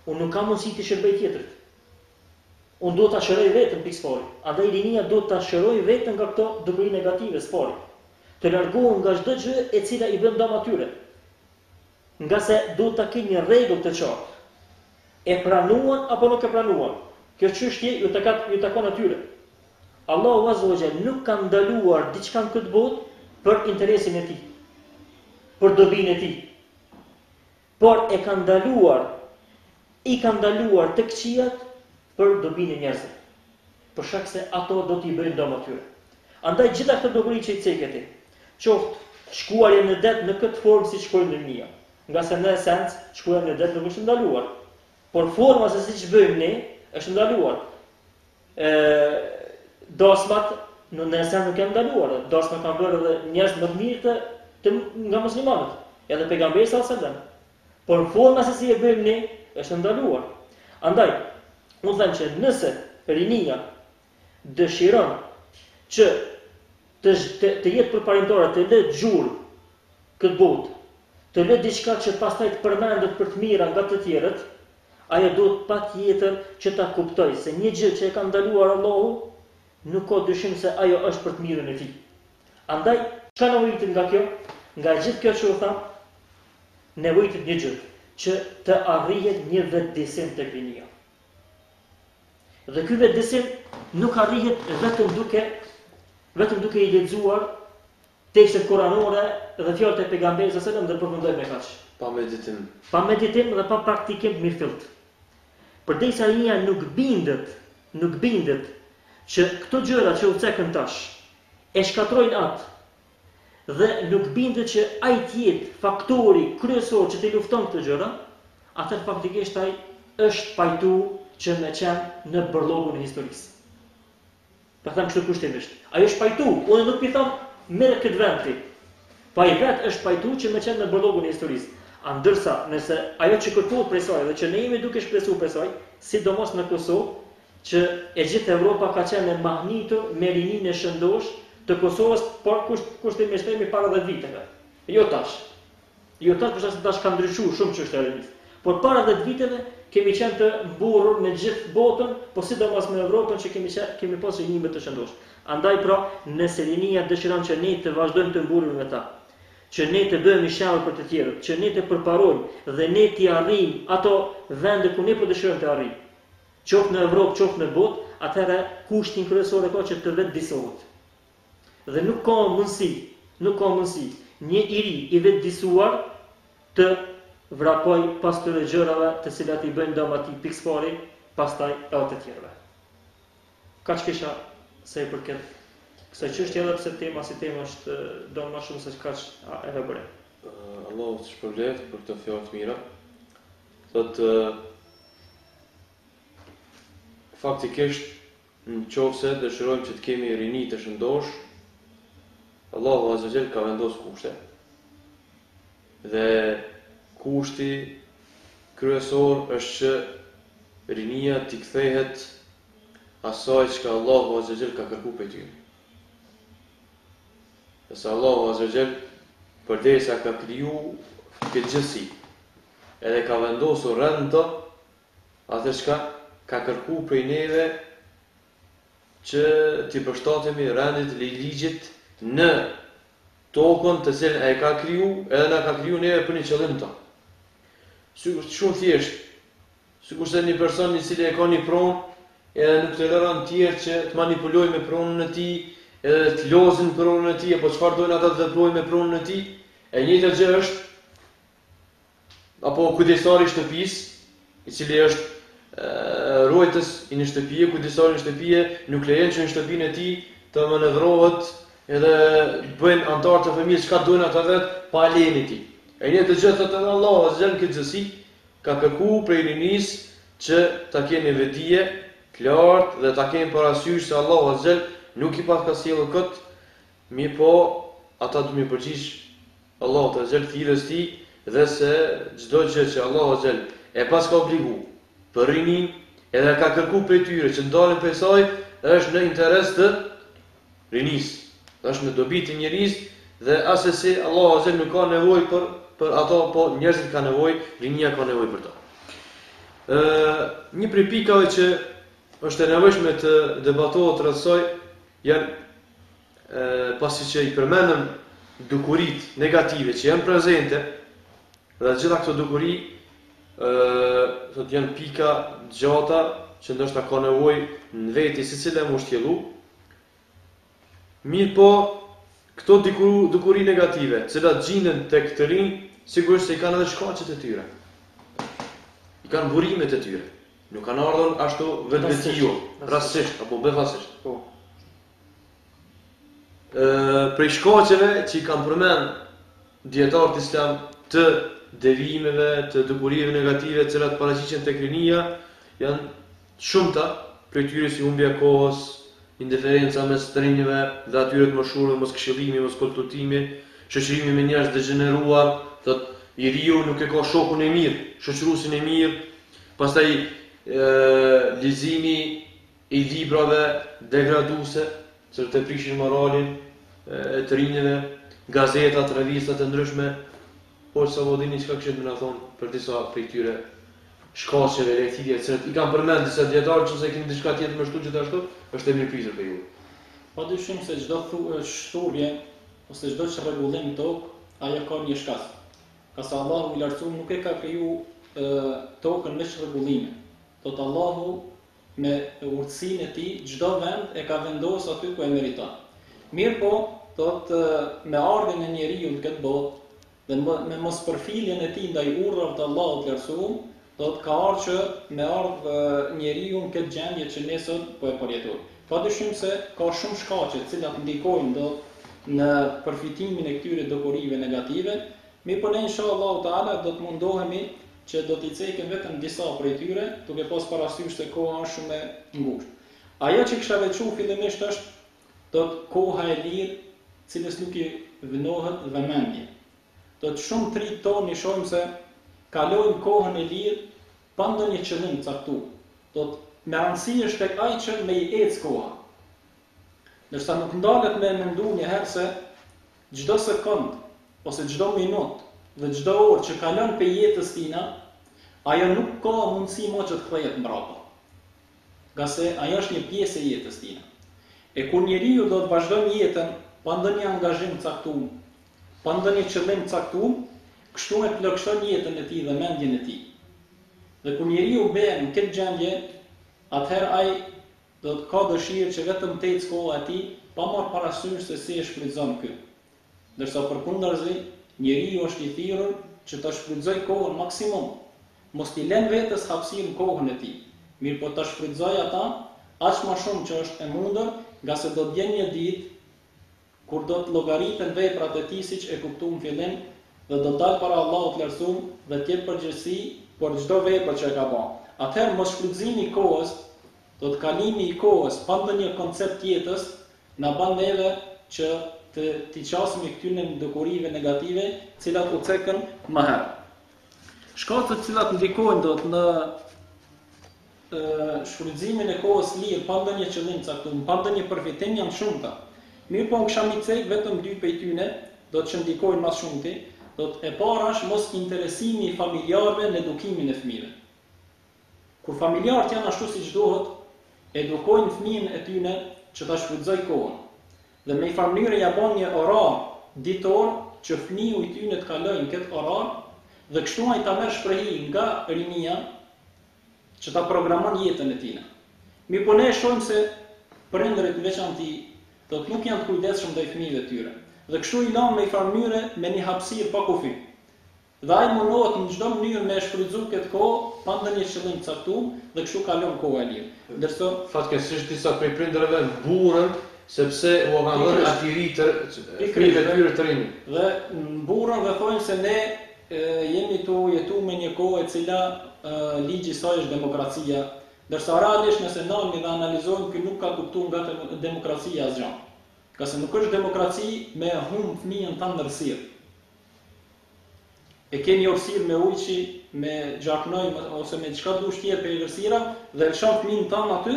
unë nuk kam mundësi të shërbej tjetrit. Unë do ta shëroj vetëm pikë spari. Andaj rinia do ta shëroj vetëm nga këto dukuri negative spari. Të largohen nga çdo gjë e cila i bën dëm atyre. Nga se do ta kenë një rregull të qartë. E pranuan apo nuk e pranuan. Kjo çështje ju takon atyre. Allahu Azza wa Jalla nuk ka ndaluar diçka në këtë botë për interesin e tij, për dobinë e tij. Por i ka ndaluar të këqijat për dobinë e njerëzve. Për shkak se ato do t'i bëjnë dëm atyre. Andaj gjitha këto dukuri që i ceketi, qoftë shkuarje në det në këtë formë si shkojnë në mia, nga se në esencë shkuarja në det nuk është ndaluar, por forma se siç bëjmë ne është ndaluar. Dasmat në esencë nuk janë ndaluar, dasmat kanë bërë edhe njerëz më të mirë nga muslimanët, edhe pejgamberi sallallahu alajhi wasallam. Por forma se si e bëjmë ne është ndaluar. Andaj unë them që nëse rinia dëshiron që të jetë përparimtare, të lë gjurë këtë botë, të lë diçka që pastaj të përmendet për të mira nga të tjerët, ajo duhet patjetër që ta kuptoj se një gjë që e ka ndaluar Allahu, nuk ka dyshim se ajo është për të mirën e tij. Andaj, çka nevojitet nga kjo? Nga gjithë kjo që u tham, nevojitet një gjë, që të arrihet një vetëdijsim tek rinia. Dhe ky vetëdijsim nuk arrihet vetëm duke i lexuar tekstet koranore dhe fjalët e pejgamberit sallallahu alajhi wasallam dhe përfundoj me kaq. Pa meditim dhe pa praktikim mirëfillt. Përderisa rinia nuk bindet që këto gjëra që u cekën tash e shkatrojnë atë dhe nuk bindet që ai të jetë faktori kryesor që t'i lufton këto gjëra, atëherë faktikisht ai është pajtu që me qenë në bërlogun e historisë. Ta them kështu kushtimisht. Ai është pajtu, unë nuk i them merr këtë vend ti. Po ai vetë është pajtu që me qenë në bërlogun e historisë. Ndërsa nëse ajo që kërkohet prej saj dhe që ne jemi duke shpresuar prej saj, sidomos në Kosovë, që e gjithë Evropa ka qenë e mahnitur me rininë e shëndosh të Kosovës, por kushtimisht themi para 10 viteve. Jo tash. Jo tash, por tash ka ndryshuar shumë çështja e rinisë. Por para 10 viteve kemi qenë të mburur me gjithë botën, po sidomos me Evropën që kemi pasur rinime të shëndosh. Andaj pra, nëse rinia dëshiron që ne të vazhdojmë të mburur me ta, që ne të bëhemi shembull për të tjerët, që ne të përparojmë dhe ne të arrijmë ato vende ku ne po dëshirojmë të arrijmë, qoftë në Evropë, qoftë në botë, atëherë kushtin kryesor ka që të vetëdijsohet. Dhe nuk ka mundësi një i ri i vetëdijsuar të vrapoj pas këtyre gjërave të cilat i bëjnë dëm atij pikëpari, pastaj edhe të tjerëve. Kaq kisha se i përket Kësaj çështje edhe pse tema si tema është do më shumë se kaq e vepre. Allahu të shpërblet për këto fjalë të mira. Thotë faktikisht nëse dëshirojmë që të kemi rini të shëndosh, Allahu Azza wa Jall ka vendosur kushte. Dhe kushti kryesor është që rinia t'i kthehet asaj që Allahu Azza wa Jall ka kërkuar prej ty. Nëse Allahu Azza wa Jall përderisa ka kriju këtë gjësi, edhe ka vendosur rënd të, atë çka ka kërkuar prej neve që t'i përshtatemi rëndit ligjit në tokën të cilën ai ka kriju, edhe na ka kriju neve për një qëllim të. Shumë thjesht, sikurse një person i cili e ka një pronë, edhe nuk të lëron tjerë që të manipulojë me pronën e tij, edhe të lozin pronën e tij, apo çfarë dojnë ata të veprojnë me pronën e tij, e njëjta gjë është apo kujdesari i shtëpisë, i cili është ruajtës i një shtëpie, kujdesari i shtëpie nuk lejon që në shtëpinë e tij të manevrohet edhe bëjnë antarë të familjes çka dojnë ata vetë pa lejen e tij. E njëjtë gjë thotë Allahu Azza wa Jall këtë gjësi ka kërkuar prej rinis që ta keni vetdije qartë dhe ta keni parasysh se Allahu Azza wa Jall nuk i ka sjellur kët, mirë po ata do të përgjigj Allahu Azza wa Jall thirrjes tij dhe se çdo gjë që Allahu Azza wa Jall e pas ka obligu për rinin edhe ka kërkuar prej tyre që ndalen prej saj, është në interes të rinis. Është në dobi të njerëzit dhe asesi Allahu Azza wa Jall nuk ka nevojë për ato, po njerëzit kanë nevojë, rinia ka nevojë për to. Një prej pikave që është e nevojshme të debatohet rreth saj janë pasi që i përmendëm dukurit negative që janë prezente dhe gjitha këto dukuri thotë janë pika gjata që ndoshta ka nevojë në veti secila më ushtjellu. Mirë po, këto dukuri negative, cilat gjenden tek të rinj, sigurisht se i kanë edhe shkaqet e tyre. I kanë burimet e tyre. Nuk kanë ardhur ashtu vetvetijo, rastësisht apo befasisht. Po. Prej shkaqeve që i kanë përmend dietarët islam të devijimeve, të dukurive negative, të cilat paraqiqen tek rinia, janë shumëta, prej tyre si humbja e kohës, indiferenca mes të rinjve dhe atyre të moshuarve, mos këshillimi, mos kulturtimi, shoqërimi me njerëz degeneruar, thotë i riu nuk e ka shokun e mirë, shoqëruesin e mirë, pastaj leximi i librave degraduese, që të prishin moralin e të rinjve, gazetat, revistat e ndryshme, por sa vodini çka kishte më na thonë për disa prej tyre shkaqeve lehtësisë që i kanë përmend disa dietarë që se keni diçka tjetër më shtu gjithashtu, është e mirëprizur për ju. Padyshim se çdo shturje ose çdo çrregullim tokë, ajo ka një shkas. Ka sa Allahu i lartësuar nuk e ka kriju tokën me çrregullime. Tot Allahu me urtësinë e tij çdo vend e ka vendosur aty ku e meriton. Mirë po, tot me ardhin e njeriu në këtë botë dhe me mospërfiljen e tij ndaj urdhrave të Allahut të lartësuar, do të ka ardhur që me ardh njeriu në këtë gjendje që ne sot po e përjetojmë. Padyshim se ka shumë shkaqe të cilat ndikojnë në përfitimin e këtyre dukurive negative, mirë po ne inshallah taala do të mundohemi që do t'i cekim vetëm disa prej tyre, duke pas parasysh se koha është shumë e ngushtë. Ajo që kisha veçuar fillimisht është koha e lirë, cilës nuk i vënohet vëmendje. Shumë trit tonë shohim se kalojnë kohën e lirë pa ndonjë qëllim caktuar. Me rëndësi është tek ai që me i ec koha. Ndërsa nuk ndalet me mendu një herë se çdo sekond ose çdo minutë dhe çdo orë që kalon pe jetës tina, ajo nuk ka mundësi më që të kthehet mbrapa. Gase ajo është një pjesë e jetës tina. E kur njeriu do të vazhdojë jetën pa ndonjë angazhim caktuar, pa ndonjë qëllim caktuar, kështu e plotëson jetën e tij dhe mendjen e tij. Dhe kur njeriu bën në këtë gjendje, atëherë ai do të ka dëshirë që vetëm të ecë koha e tij pa marrë parasysh se si e shfrytëzon ky. Ndërsa përkundazi, njeriu është i thirrur që ta shfrytëzojë kohën maksimum. Mos t'i lën vetes hapësirën kohën e tij. Mirë po ta shfrytëzojë ata aq më shumë që është e mundur, nga se do të vjen një ditë kur do të llogariten veprat e tij siç e kuptuam në fillim, dhe do të dalë para Allahut të lartësuar dhe të ketë përgjegjësi për çdo vepër që e ka bërë. Atëherë mos shfrytëzimi i kohës, do të kalimi i kohës pa ndonjë koncept jetës, na bën neve që të qasim i këtyre dukurive negative, cilat u cekën më herë. Shkaqet të cilat ndikojnë do të në shfrytëzimin e kohës lirë pa ndonjë qëllim caktuar, pa ndonjë përfitim janë shumëta. Mirë po kisha mi cek vetëm 2 prej tyre, do të që ndikojnë më shumëti. Do të e para është mos interesimi i familjarëve në edukimin e fëmijëve. Kur familjarët janë ashtu siç duhet, edukojnë fëmijën e tyre që ta shfrytëzojë kohën. Dhe me një mënyrë ja bën një orar ditor që fëmiu i tyre të kalojnë këtë orar dhe kështu ai ta merr shprehi nga rinia që ta programon jetën e tij. Mi po ne shohim se prindërit në veçantë do të nuk janë të kujdesshëm ndaj fëmijëve të tyre. Dhe kështu i lanë me një farë mënyre me një hapësirë pa kufi. Dhe ai mundohet në çdo mënyrë me shfrytëzu këtë kohë pa ndonjë qëllim të caktuar dhe kështu kalon koha e lirë. Ndërsa fatkeqësisht disa prej prindërve burrën sepse u kanë dhënë atij fëmijëve të tyre të rinj. Dhe burrën dhe thonë se ne jemi tu jetu me një kohë e cila ligji i saj është demokracia, ndërsa realisht nëse ndalmi dhe analizojmë ky nuk ka kuptuar nga demokracia asgjë. Ka se nuk është demokraci me humb fëmijën tanë në rësirë. E ke një orësirë me ujqi, me gjaknoj, ose me çka dush tjetër për rësira, dhe lëshon fëmijën tanë aty,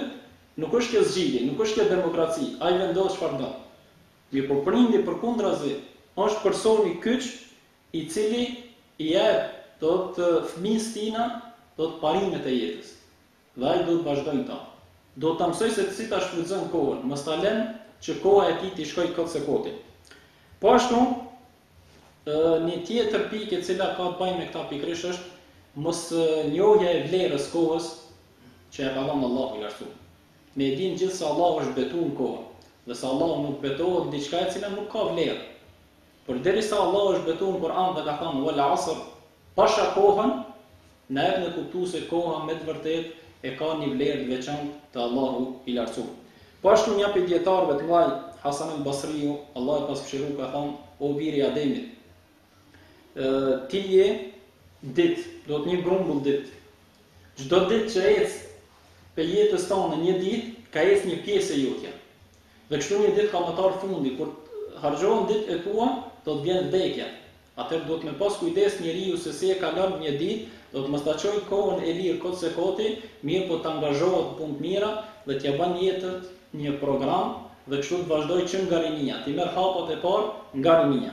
nuk është kjo zgjidhje, nuk është kjo demokraci, ai vendos çfarë do. Mirë po prindi përkundrazi është personi kyç i cili i jep do të fëmijës tina do të parimet e jetës. Dhe ai do të vazhdojnë ta. Do ta mësoj se si ta shfrytëzon kohën, mos ta lën që koha e tij të shkojë kot se koti. Po ashtu, një tjetër pikë e cila ka të bëjë me këta pikërisht është mos njohja e vlerës kohës që e ka dhënë Allahu i lartësuar. Ne e dimë gjithë se Allahu është betuar në kohë, dhe se Allahu nuk betohet diçka e cila nuk ka vlerë. Por derisa Allahu është betuar në Kur'an dhe ka thënë wal asr, pasha kohën, na jep në kuptues se koha me të vërtetë e ka një vlerë të veçantë te Allahu i lartësuar. Po ashtu një prej dietarëve të mëdhenj, Hasan al-Basriu, Allah e pasqyru ka thonë, o biri i Ademit, ti je ditë, do të një grumbull ditë. Çdo ditë që ec pe jetës tonë një ditë, ka ec një pjesë e jotja. Dhe kështu një ditë ka më tar fundi, kur harxhohen ditë e tua, do të vjen vdekja. Atëherë do të me pas kujdes njeriu se si e kalon një ditë, do të mos ta çojë kohën e lirë kot se koti, mirë po të angazhohet në punë të mira dhe t'ja bën jetën një program dhe kështu të vazhdoj që nga rinia, ti merr hapat e parë nga rinia.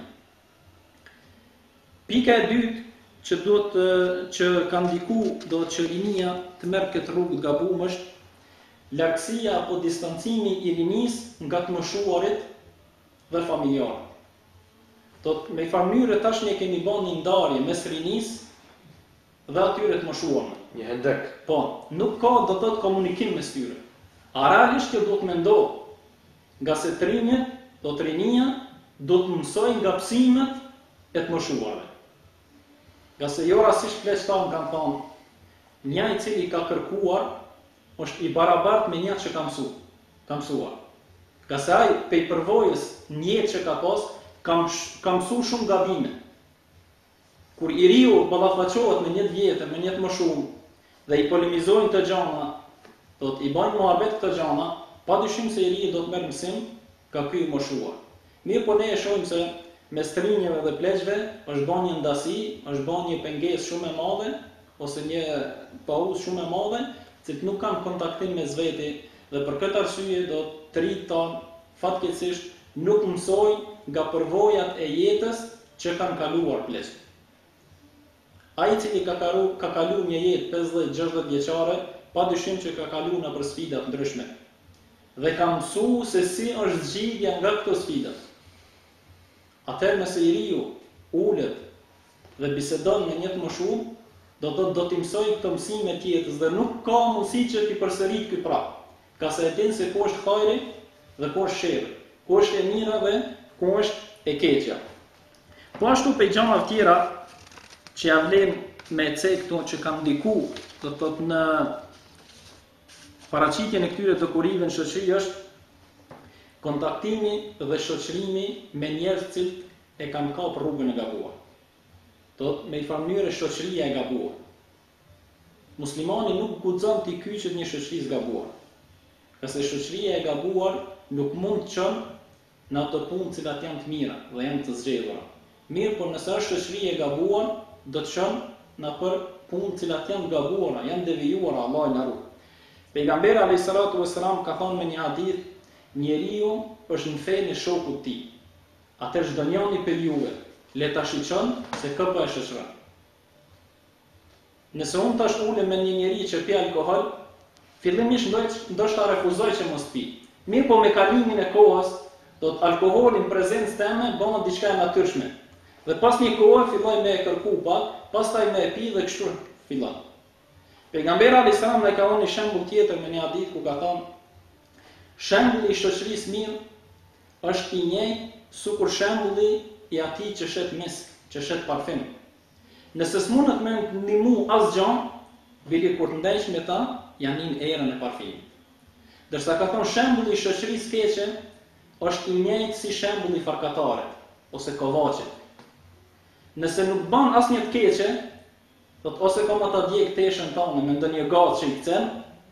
Pika e dytë që që ka ndikuar do të që rinia të merr këtë rrugë të gabuar është largësia apo distancimi i rinisë nga të moshuarit dhe familjarët. Do të me mënyrë tash ne kemi bën një ndarje mes rinisë dhe atyre të moshuarve. Një hendek. Po, nuk ka do të thotë komunikim mes tyre. A realisht kjo do të mendoj nga se të rinjët, do të rinia, do të mësoj nga psimet e të moshuarve. Nga se jo rasisht fleshtan kanë thonë, një i cili ka kërkuar, është i barabartë me një që ka mësuar. Nga se ai pej përvojës njëtë që ka pas, ka mësu shumë gabime. Kur i riu ballafaqohet me 1 vjetë, me 1 më shumë, dhe i polemizojnë të gjana, do të i bajnë muhabet këtë gjana, pa dyshim se i ri do të merr mësim ka ky i moshuar. Mirë po ne e shohim se mes trinjeve dhe pleqve është bën një ndasi, është bën një pengesë shumë e madhe ose një pauzë shumë e madhe, që nuk kanë kontaktim mes veti dhe për këtë arsye do të rritan fatkeqësisht nuk mësojnë nga përvojat e jetës që kanë kaluar pleqve. Ai i cili ka kaluar një jetë 50-60 vjeçare, pa dyshim që ka kaluar në për sfida të ndryshme. Dhe ka mësuar se si është zgjidhja nga këto sfida. Atëherë nëse i riu ulet dhe bisedon me një të moshuar, do t'i mësoj këto mësime të jetës dhe nuk ka mundësi që t'i përsërit ky prap. Ka se e din se ku është hajri dhe ku është sherri, ku është e mira dhe ku është e keqja. Po ashtu pe gjëra të tjera që ja vlen me cek këto që kanë ndikuar, do të thotë në paraqitjen e këtyre dokurive në shoqëri është kontaktimi dhe shoqërimi me njerëz që e kanë kapur rrugën e gabuar. Do të me i farë mënyrë shoqëria e gabuar. Muslimani nuk guxon t'i kyçet një shoqëri e gabuar. Qase shoqëria e gabuar nuk mund të çon në ato punë që janë të mira dhe janë të zgjedhura. Mirë, por nëse është shoqëria e gabuar, do të çon në për punë që janë të gabuara, janë devijuara, Allahu na ruaj. Pejgamberi alayhis salatu wassalam ka thënë me një hadith, njeriu është në fenë e shokut të tij. Atë çdo njëri për juve le ta shiqon se kë po e shoqëron. Nëse unë tash ulem me një njeri që pi alkool, fillimisht ndoshta refuzoj që mos pi. Mirë, po me kalimin e kohës, do të alkooli në prezencë teme bëhet diçka e natyrshme. Dhe pas një kohë filloj me e kërku pak, pastaj me e pi dhe kështu fillon. Pejgamberi alayhis salam na ka dhënë një shembull tjetër me një hadith ku ka thënë: shembulli i shoqërisë mirë është i njëjtë sikur shembulli i atij që shet misk, që shet parfum. Nëse s'mundet me ndihmu asgjë, bile kur të ndesh me ta, janë in erën e parfumit. Dërsa ka thënë shembulli i shoqërisë keqe është i njëjtë si shembulli i farkatarit ose kovaçit. Nëse nuk bën asnjë të keqe, thot ose kam ata djeg teshën tonë me ndonjë gatë që i kthen,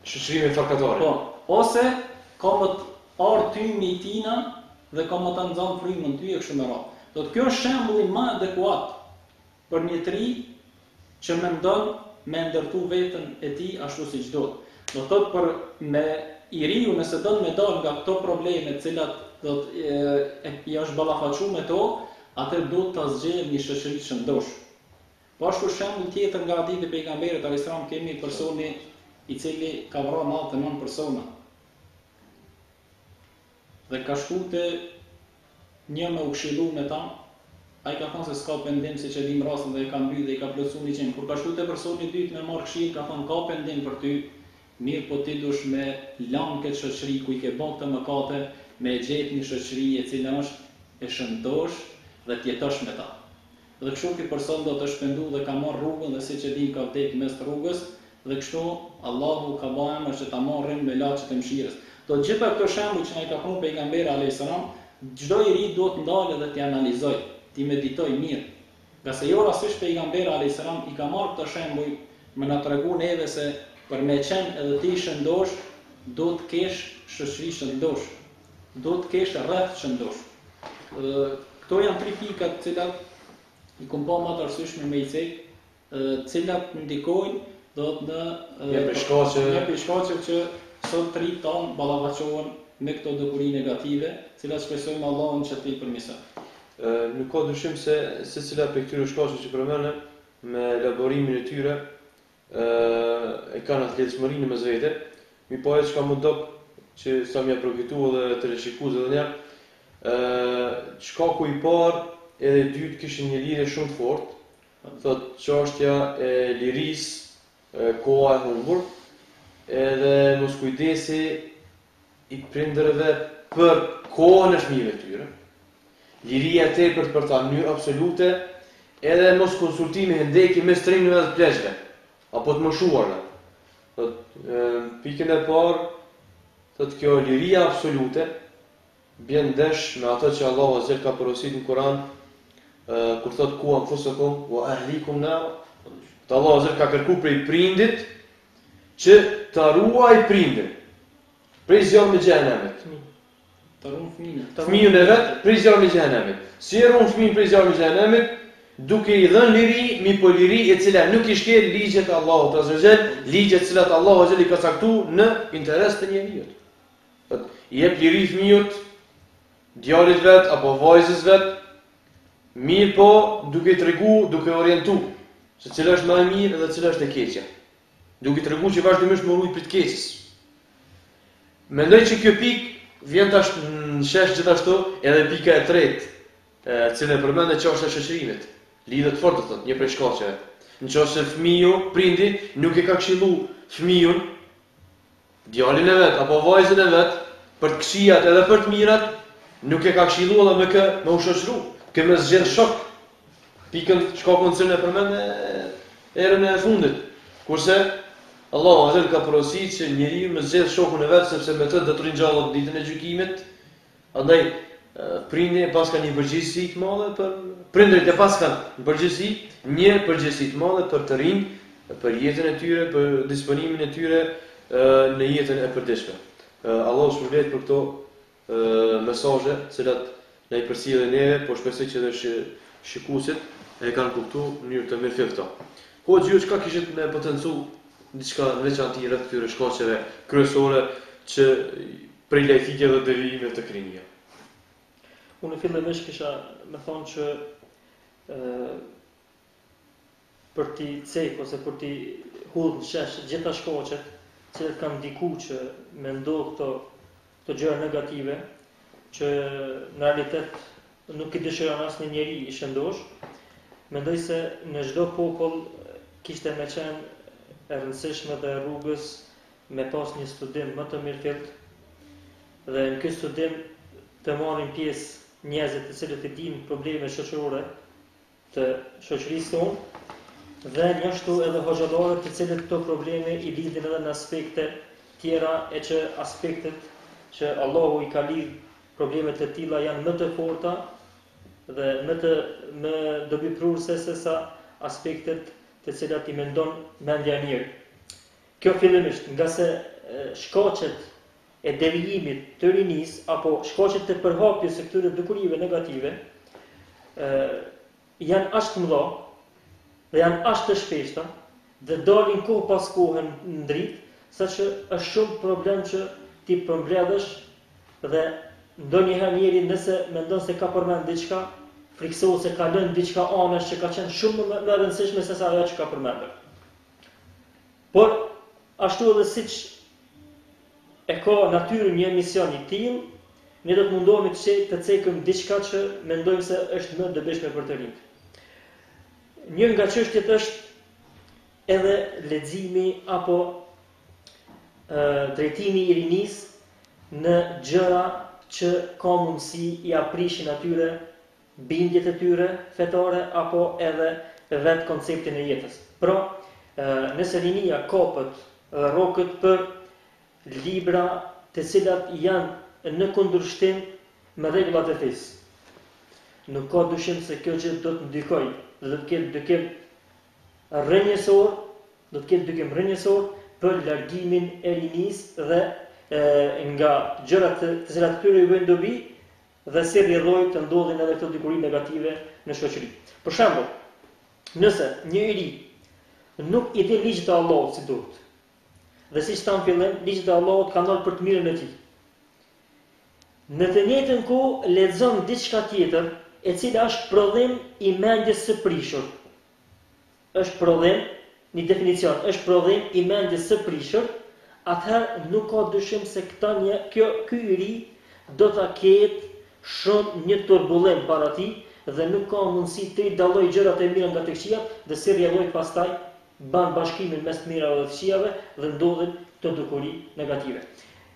shoqërimi farkatare. Po, ose kam të ardh tymi i tina dhe kam ata nxan frymën ty e kështu me radhë. Do të kjo është shembulli më adekuat për një tri që mendon me ndërtu veten e tij ashtu siç do. Do thotë për me i riu nëse don me dal nga këto probleme të cilat do të i është ballafaquar me to, atë do të zgjedh një shoqëri të shëndosh. Po ashtu shembull tjetër nga hadith e pejgamberit alayhis salam kemi personi i cili ka vrarë 99 persona. Dhe ka shku te një me u këshillu me ta, ai ka thënë se s'ka pendim siç e dim rastin dhe e ka mbyll dhe i ka plotsuar 100. Kur ka shku te personi i dytë me marr këshill, ka thënë ka pendim për ty, mirë po ti dush me lan këtë shoqëri ku i ke bën këtë mëkate, me gjetë një shoqëri e cila është e shëndosh dhe të jetosh me ta. Dhe kështu ky person do të shpendu dhe ka marrë rrugën dhe siç e di ka vdek mes rrugës dhe kështu Allahu ka bënë që ta marrin me laçet e mëshirës. Do gjitha këto shembuj që na i ka thënë pejgamberi alayhis salam, çdo i ri duhet ndalë dhe t'i analizoj, t'i meditoj mirë. Qase jo rastisht pejgamberi alayhis salam i ka marrë këto shembuj me na tregu neve se për me qenë edhe ti shëndosh, do të kesh shoqëri shëndosh, do të kesh rreth shëndosh. Këto janë tri pikat të cilat i kom pa më të arsyeshme me i cek, cilat ndikojnë do të në një shkaqe që sot tri tanë ballafaqohen me këto dukuri negative, cilat shpresojmë Allahun që t'i përmirësoj. Nuk ka dyshim se secila prej këtyre shkaqeve që përmendën me elaborimin e tyre e kanë atë lehtësmërinë me vetë. Mi po çka më dop që sa më përfituar dhe të rishikues edhe një shkaku i parë edhe dytë kishin një lidhje shumë të fortë, thot çështja e lirisë, koha e humbur, edhe mos kujdesi i prindërve për kohën e fëmijëve të tyre. Liria e tepërt për ta në mënyrë absolute, edhe mos konsultimi hendeki mes trinjve dhe të pleqve, apo të moshuarve. Thot pikën e parë, thot kjo liria absolute bjen ndesh me ato që Allahu azza ka porositur në Kur'an. Kur thot ku anfusakum wa ahlikum nar, Allahu azza ka kërkuar prej prindit që ta ruaj prindin prej zjarrit të xhenemit. Ta ruaj fëmijën. Fëmijën e vet prej zjarrit të xhenemit. Si e ruaj fëmijën prej zjarrit të xhenemit, duke i dhënë liri, mi po liri e cila nuk i shkel ligjet e Allahut azza wa jall, ligjet të cilat Allahu azza i ka caktuar në interes të njeriu. I jep liri fëmijët, djalit vet apo vajzës vet, mirë po duke tregu, duke orientu se cila është më e mirë dhe cila është e keqja. Duke tregu që vazhdimisht më ruaj për të keqës. Mendoj që kjo pikë vjen tash në shesh gjithashtu edhe pika e tretë, e cila përmendet çështja e shoqërimit. Lidhet fort thotë, një prej shkaqeve. Nëse fëmiu, prindi nuk e ka këshillu fëmijën, djalin e vet apo vajzën e vet për të këqijat edhe për të mirat, nuk e ka këshillu edhe me u shoqëru. Kemë zgjedh shok. Pikën shkakun që ne përmendë erën e fundit. Kurse Allahu azza ka porositur që njeriu më zgjedh shokun e vet sepse me të do të rinjallot ditën e gjykimit Andaj prindërit pas kanë një përgjegjësi të madhe për prindërit e pas kanë një përgjegjësi të madhe për të rinj, për jetën e tyre, për disponimin e tyre në jetën e përditshme. Allahu shpërblet për këto mesazhe, të cilat na i përcjellin neve, por shpresoj që edhe shikuesit e kanë kuptuar në mënyrë të mirë këto. Po ju çka kishit me potencu diçka veçantë rreth këtyre shkaqeve kryesore që prej lajthike dhe devijimeve të krinjave. Unë fillimisht kisha me thonë që për t'i cek ose për t'i hudhë në shesh gjitha shkaqet që kanë ndiku që me ndodh këto gjëra negative që në realitet nuk i dëshiron asnjë njeri i shëndosh, mendoj se në çdo popull kishte me qenë e rëndësishme dhe rrugës me pas një studim më të mirëfillt dhe në këtë studim të marrin pjesë njerëzit të cilët i dinë probleme shoqërore të shoqërisë tonë dhe njështu edhe hoxhallarët të cilët këto probleme i lidhin edhe në aspekte tjera e që aspektet që Allahu i ka lidh problemet e tilla janë më të forta dhe më dobipruese se sa aspektet të cilat i mendon mendja e mirë. Kjo fillimisht, nga se shkaqet e devijimit të rinis apo shkaqet të përhapjes së këtyre dukurive negative janë aq të mëdha dhe janë aq të shpeshta dhe dalin kohë pas kohë në dritë, saqë është shumë problem që ti përmbledhësh dhe ndonjëherë njeri nëse mendon se ka përmend diçka, friksohet se ka lënë diçka anash që ka qenë shumë më e rëndësishme se sa ajo që ka përmendur. Por ashtu edhe siç e ka natyrën një emision i tillë, ne do të mundohemi të cekëm diçka që mendojmë se është më dobishme për të rinjt. Një nga çështjet është edhe leximi apo drejtimi i rinisë në gjëra që ka mundësi i aprishin atyre bindjet e tyre fetare apo edhe vetë konceptin e jetës. Pra, nëse rinia kapet dhe rroket për libra të cilat janë në kundërshtim me rregullat e fesë, nuk ka dyshim se kjo gjë do të ndikojë dhe do të ketë dykim rrënjësor për largimin e rinisë dhe nga gjërat të cilat tyre i bëjnë dobi dhe si rrjedhoi të ndodhin edhe këto dukuri negative në shoqëri. Për shembull, nëse një i ri nuk i din ligjet e Allahut si duhet, dhe siç thamë fillim, ligjet e Allahut kanë ardhur për të mirën e tij. Në të njëjtën kohë lexon diçka tjetër e cila është prodhim i mendjes së prishur. Është prodhim, një definicion, është prodhim i mendjes së prishur, atëherë nuk ka dyshim se ky i ri do ta ketë shumë një turbulent para tij dhe nuk ka mundësi të dallojë gjërat e mira nga të këqijat dhe si rrjedhoi pastaj ban bashkimin mes të mirave dhe të këqijave dhe ndodhin këto dukuri negative.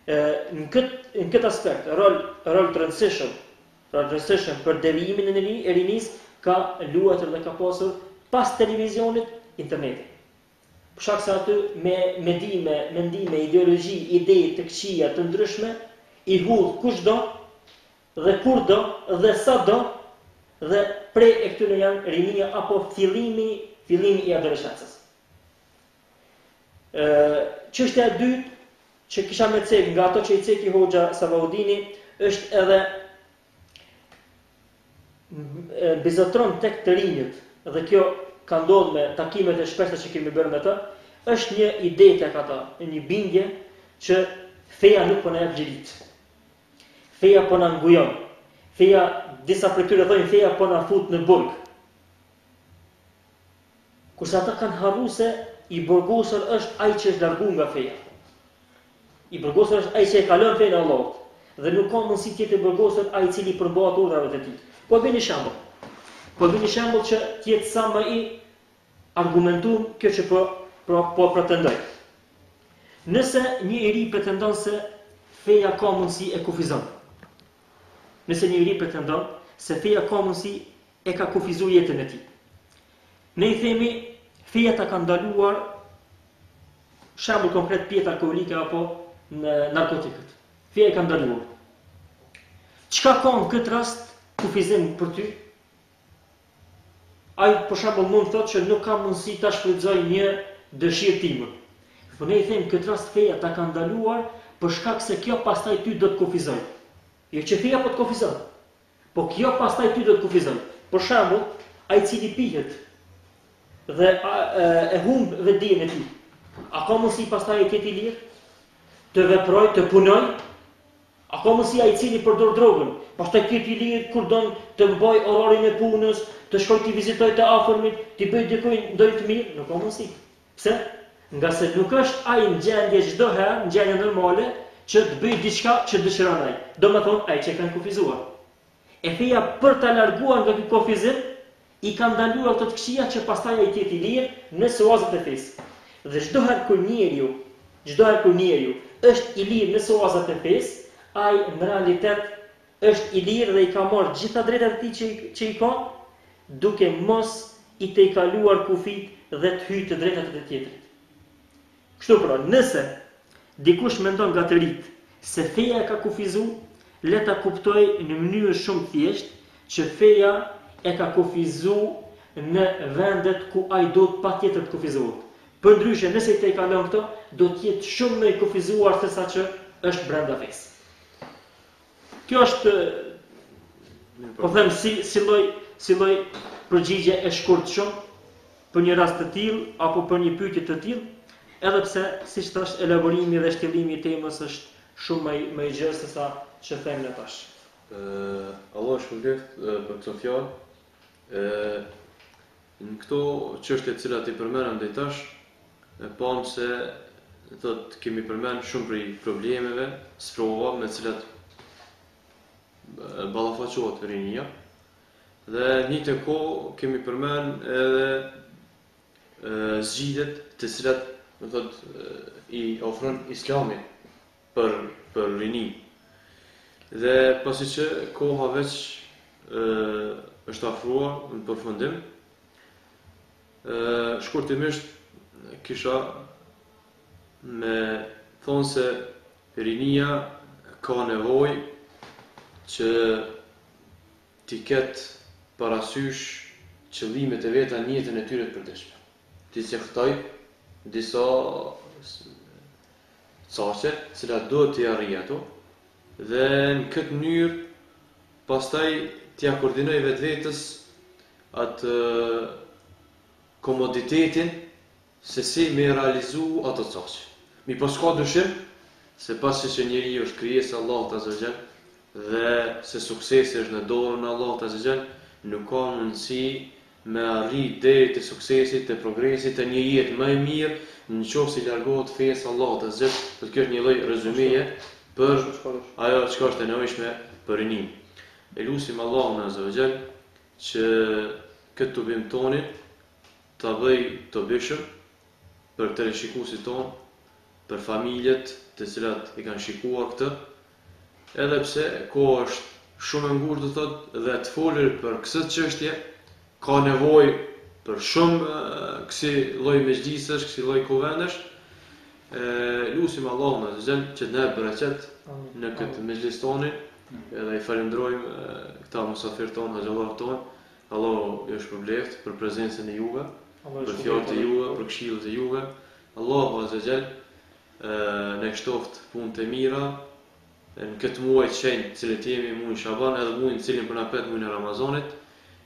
Në këtë aspekt, rol të rëndësishëm për devijimin e rinisë ka luajtur dhe ka pasur pas televizionit interneti. Për shkak se aty me mendime, ideologji, ide të këqija të ndryshme i hudh kushdo dhe kur do dhe sa do dhe prej e këtyre janë rinia apo fillimi i adoleshencës. Çështja e dytë që kisha me cek nga ato që i ceki Hoxha Savaudini është edhe bizotron tek të rinjët dhe kjo ka ndodhur me takimet e shpeshta që kemi bërë me të, është një ide tek ata, një bindje që feja nuk po na jep xhirit. Feja po na ngujon. Feja, disa prej tyre thonë feja po na fut në burg. Kurse ata kanë harruar se i burgosur është ai që është larguar nga feja. I burgosur është ai që e ka lënë fenë e Allahut dhe nuk ka mundësi tjetër i burgosur ai i cili përmbahet urdhrave të tij. Po bëni shembull. Po bëni shembull që të jetë sa më i argumentuar kjo që po pretendoj. Nëse një i ri pretendon se feja ka mundësi e kufizon. Nëse një i ri pretendon se feja ka mundësi e ka kufizuar jetën e tij. Ne i themi feja ta ka ndaluar shembull konkret pjetë alkoolike apo narkotikët. Feja e ka ndaluar. Çka ka në këtë rast kufizim për ty? Ai për shembull mund thotë që nuk ka mundësi ta shfrytëzoj një dëshirë time. Po ne I them këtë rast feja ta ka ndaluar për shkak se kjo pastaj ty do të kufizoj. Jo që feja po të kufizon. Po kjo pastaj ty do të kufizon. Për shembull, ai cili pihet dhe e humb vetdijen e tij. A ka mundësi pastaj të jetë I lirë? Të veproj, të punoj? A ka mundësi ai cili përdor drogën? Pastaj të jetë I lirë kur don të mbaj orarin e punës, të shkoj të vizitoj të afërmit, të bëj dikujt ndonjë të mirë? Nuk ka mundësi. Pse? Nga se nuk është ai në gjendje çdo herë, në gjendje normale, që të bëj diçka që dëshiron ai. Domethënë ai që kanë kufizuar. E feja për ta larguar nga ky kufizim, I ka ndaluar ato të këqija që pastaj ai të jetë I lirë në oazat e fesë. Dhe çdo herë kur njeriu është I lirë në oazat e fesë, ai në realitet është I lirë dhe I ka marrë gjitha drejtat e tij që I ka, duke mos I tejkaluar kufit dhe të hyjë të drejtat e të tjetrit. Kështu pra, nëse dikush mendon nga të rit se feja e ka kufizuar, le ta kuptoj në mënyrë shumë thjesht që feja e ka kufizuar në vendet ku ai do të patjetër të kufizohet. Përndryshe, nëse I tejkalon këto, do të jetë shumë më I kufizuar se sa që është brenda fesë. Kjo është, po them, si lloj përgjigje e shkurtë shumë për një rast të tillë apo për një pyetje të tillë, edhe pse, siç thash, elaborimi dhe shtjellimi I temës është shumë më I gjerë se sa që them ne tash. Allah shpëlbeft për këto fjalë. Në këto çështje të cilat I përmendëm deri tash, pam se kemi përmend shumë prej problemeve, sprova me të cilat ballafaqohet rinia. Dhe në të kohë kemi përmend edhe zgjidhjet të cilat I ofron Islami për rini. Dhe pasi që koha veç është afruar në përfundim, shkurtimisht kisha me thonë se rinia ka nevojë që t'i ketë parasysh qëllimet e veta në jetën e tyre të përditshme. T'i caktojë disa caqe, cilat duhet t'i arrijë ato, dhe në këtë mënyrë pastaj t'ia koordinoj vetvetes atë komoditetin se si me realizu ato caqe. Mi pas ka dyshim se pasi që njeriu është krijesë e Allahut Azza wa Jall dhe se suksesi është në dorën e Allahut Azza wa Jall, nuk ka mundësi me arrit deri te suksesi, te progresi, te një jetë më e mirë nëse largohet fesë Allahut Azza wa Jall. Kjo është një lloj rezumeje për ajo çka është e nevojshme për rinim. E lutim Allahun Azza wa Jall që këtë tubim tonin ta bëj të bishëm për të rishikuesit tonë, për familjet të cilat I kanë shikuar këtë, edhe pse koha është shumë e ngurtë dhe të folur për këtë çështje ka nevojë për shumë kësi lloj mezhlisësh, kësi lloj kuvendesh. Lutim Allahun Azza wa Jall që të na jap bereqet në këtë mezhlis tonin, edhe I falenderojmë këta musafir tonë, haxhallar tonë. Allahu ju shpërbleft për prezencën e juve, për fjalët e juve, për këshillat e juve. Allahu Azza wa Jall në shtoft punë të mira në këtë muaj të shenjtë, cilët jemi muajin Shaban, edhe muajin cilin po na pret muajin e Ramazanit.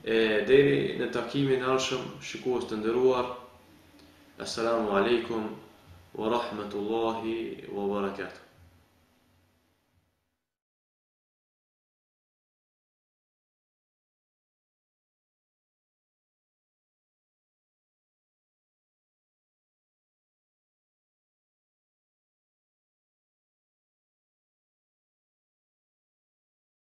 Deri në takimin e ardhshëm, shikues të nderuar, assalamu alaikum wa rahmatullahi wa barakatuh.